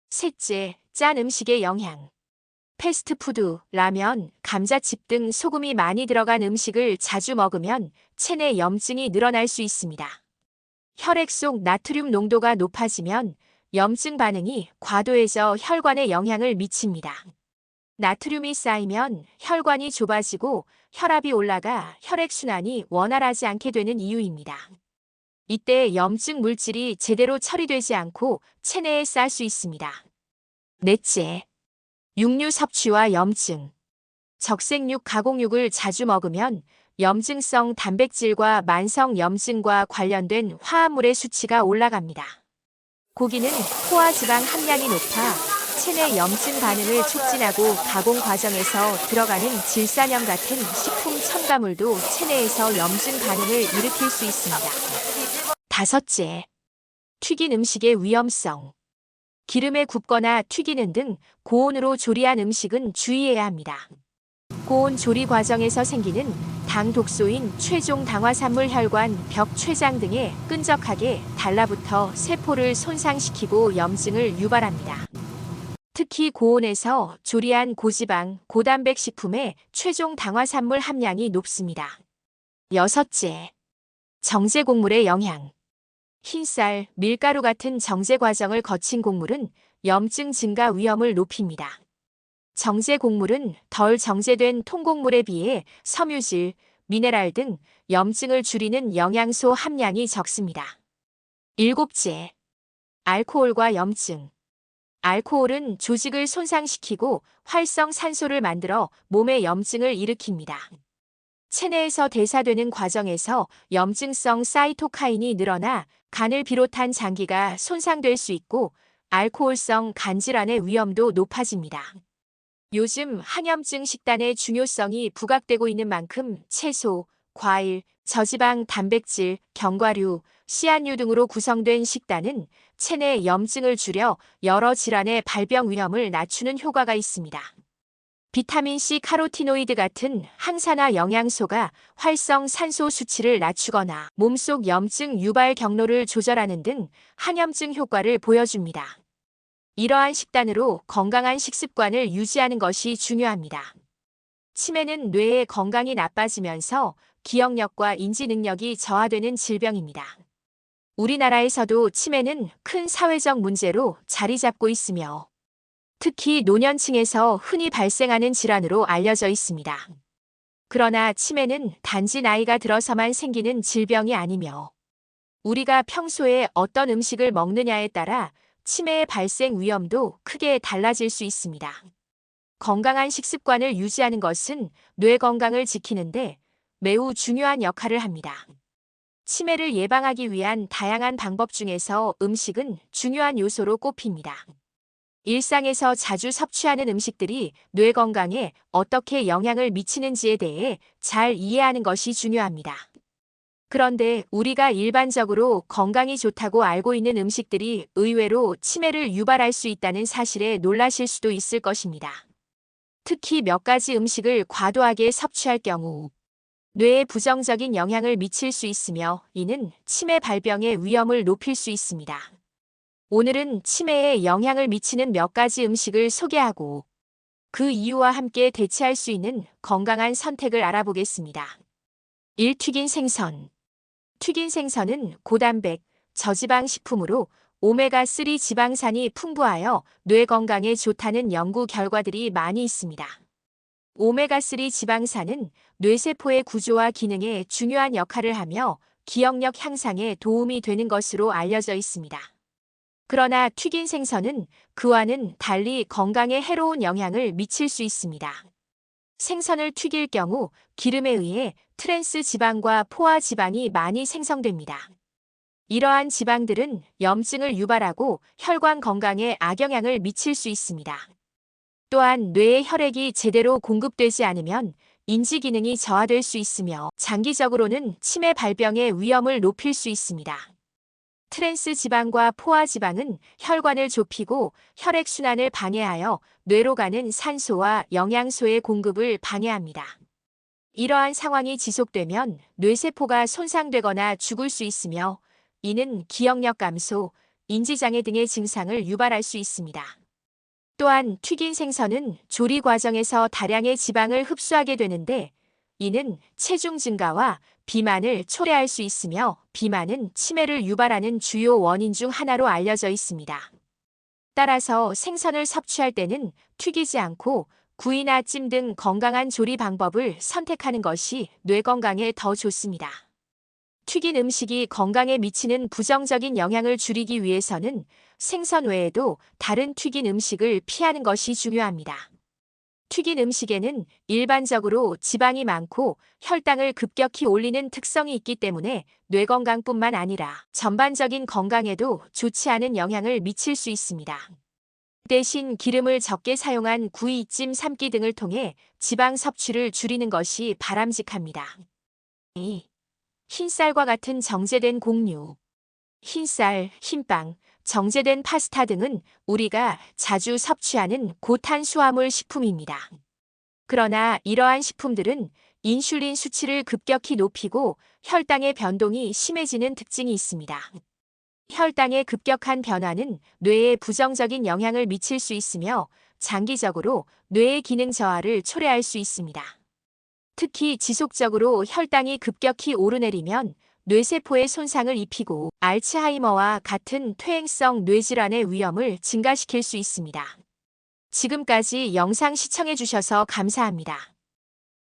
셋째, 짠 음식의 영향. 패스트푸드, 라면, 감자칩 등 소금이 많이 들어간 음식을 자주 먹으면 체내 염증이 늘어날 수 있습니다. 혈액 속 나트륨 농도가 높아지면 염증 반응이 과도해져 혈관에 영향을 미칩니다. 나트륨이 쌓이면 혈관이 좁아지고 혈압이 올라가 혈액순환이 원활하지 않게 되는 이유입니다. 이때 염증 물질이 제대로 처리되지 않고 체내에 쌓일 수 있습니다. 넷째, 육류 섭취와 염증. 적색육, 가공육을 자주 먹으면 염증성 단백질과 만성 염증과 관련된 화합물의 수치가 올라갑니다. 고기는 포화지방 함량이 높아 체내 염증 반응을 촉진하고 가공 과정에서 들어가는 질산염 같은 식품 첨가물도 체내에서 염증 반응을 일으킬 수 있습니다. 다섯째, 튀긴 음식의 위험성. 기름에 굽거나 튀기는 등 고온으로 조리한 음식은 주의해야 합니다. 고온 조리 과정에서 생기는 당 독소인 최종 당화산물 혈관 벽 췌장 등에 끈적하게 달라붙어 세포를 손상시키고 염증을 유발합니다. 특히 고온에서 조리한 고지방, 고단백 식품의 최종 당화산물 함량이 높습니다. 여섯째, 정제 곡물의 영향. 흰쌀, 밀가루 같은 정제 과정을 거친 곡물은 염증 증가 위험을 높입니다. 정제 곡물은 덜 정제된 통곡물에 비해 섬유질, 미네랄 등 염증을 줄이는 영양소 함량이 적습니다. 일곱째, 알코올과 염증. 알코올은 조직을 손상시키고 활성산소를 만들어 몸에 염증을 일으킵니다. 체내에서 대사되는 과정에서 염증성 사이토카인이 늘어나 간을 비롯한 장기가 손상될 수 있고 알코올성 간질환의 위험도 높아집니다. 요즘 항염증 식단의 중요성이 부각되고 있는 만큼 채소, 과일, 저지방 단백질, 견과류, 씨앗류 등으로 구성된 식단은 체내 염증을 줄여 여러 질환의 발병 위험을 낮추는 효과가 있습니다. 비타민C, 카로티노이드 같은 항산화 영양소가 활성산소 수치를 낮추거나 몸속 염증 유발 경로를 조절하는 등 항염증 효과를 보여줍니다. 이러한 식단으로 건강한 식습관을 유지하는 것이 중요합니다. 치매는 뇌의 건강이 나빠지면서 기억력과 인지 능력이 저하되는 질병입니다. 우리나라에서도 치매는 큰 사회적 문제로 자리 잡고 있으며 특히 노년층에서 흔히 발생하는 질환으로 알려져 있습니다. 그러나 치매는 단지 나이가 들어서만 생기는 질병이 아니며 우리가 평소에 어떤 음식을 먹느냐에 따라 치매의 발생 위험도 크게 달라질 수 있습니다. 건강한 식습관을 유지하는 것은 뇌 건강을 지키는데 매우 중요한 역할을 합니다. 치매를 예방하기 위한 다양한 방법 중에서 음식은 중요한 요소로 꼽힙니다. 일상에서 자주 섭취하는 음식들이 뇌 건강에 어떻게 영향을 미치는지에 대해 잘 이해하는 것이 중요합니다. 그런데 우리가 일반적으로 건강이 좋다고 알고 있는 음식들이 의외로 치매를 유발할 수 있다는 사실에 놀라실 수도 있을 것입니다. 특히 몇 가지 음식을 과도하게 섭취할 경우 뇌에 부정적인 영향을 미칠 수 있으며 이는 치매 발병의 위험을 높일 수 있습니다. 오늘은 치매에 영향을 미치는 몇 가지 음식을 소개하고 그 이유와 함께 대체할 수 있는 건강한 선택을 알아보겠습니다. 1. 튀긴 생선. 튀긴 생선은 고단백, 저지방 식품으로 오메가3 지방산이 풍부하여 뇌 건강에 좋다는 연구 결과들이 많이 있습니다. 오메가3 지방산은 뇌세포의 구조와 기능에 중요한 역할을 하며 기억력 향상에 도움이 되는 것으로 알려져 있습니다. 그러나 튀긴 생선은 그와는 달리 건강에 해로운 영향을 미칠 수 있습니다. 생선을 튀길 경우 기름에 의해 트랜스 지방과 포화 지방이 많이 생성됩니다. 이러한 지방들은 염증을 유발하고 혈관 건강에 악영향을 미칠 수 있습니다. 또한 뇌에 혈액이 제대로 공급되지 않으면 인지 기능이 저하될 수 있으며 장기적으로는 치매 발병의 위험을 높일 수 있습니다. 트랜스 지방과 포화 지방은 혈관을 좁히고 혈액 순환을 방해하여 뇌로 가는 산소와 영양소의 공급을 방해합니다. 이러한 상황이 지속되면 뇌세포가 손상되거나 죽을 수 있으며 이는 기억력 감소, 인지장애 등의 증상을 유발할 수 있습니다. 또한 튀긴 생선은 조리 과정에서 다량의 지방을 흡수하게 되는데 이는 체중 증가와 비만을 초래할 수 있으며 비만은 치매를 유발하는 주요 원인 중 하나로 알려져 있습니다. 따라서 생선을 섭취할 때는 튀기지 않고 구이나 찜 등 건강한 조리 방법을 선택하는 것이 뇌 건강에 더 좋습니다. 튀긴 음식이 건강에 미치는 부정적인 영향을 줄이기 위해서는 생선 외에도 다른 튀긴 음식을 피하는 것이 중요합니다. 튀긴 음식에는 일반적으로 지방이 많고 혈당을 급격히 올리는 특성이 있기 때문에 뇌 건강뿐만 아니라 전반적인 건강에도 좋지 않은 영향을 미칠 수 있습니다. 대신 기름을 적게 사용한 구이, 찜, 삶기 등을 통해 지방 섭취를 줄이는 것이 바람직합니다. 2. 흰쌀과 같은 정제된 곡류. 흰쌀, 흰빵, 정제된 파스타 등은 우리가 자주 섭취하는 고탄수화물 식품입니다. 그러나 이러한 식품들은 인슐린 수치를 급격히 높이고 혈당의 변동이 심해지는 특징이 있습니다. 혈당의 급격한 변화는 뇌에 부정적인 영향을 미칠 수 있으며 장기적으로 뇌의 기능 저하를 초래할 수 있습니다. 특히 지속적으로 혈당이 급격히 오르내리면 뇌세포에 손상을 입히고 알츠하이머와 같은 퇴행성 뇌질환의 위험을 증가시킬 수 있습니다. 지금까지 영상 시청해주셔서 감사합니다.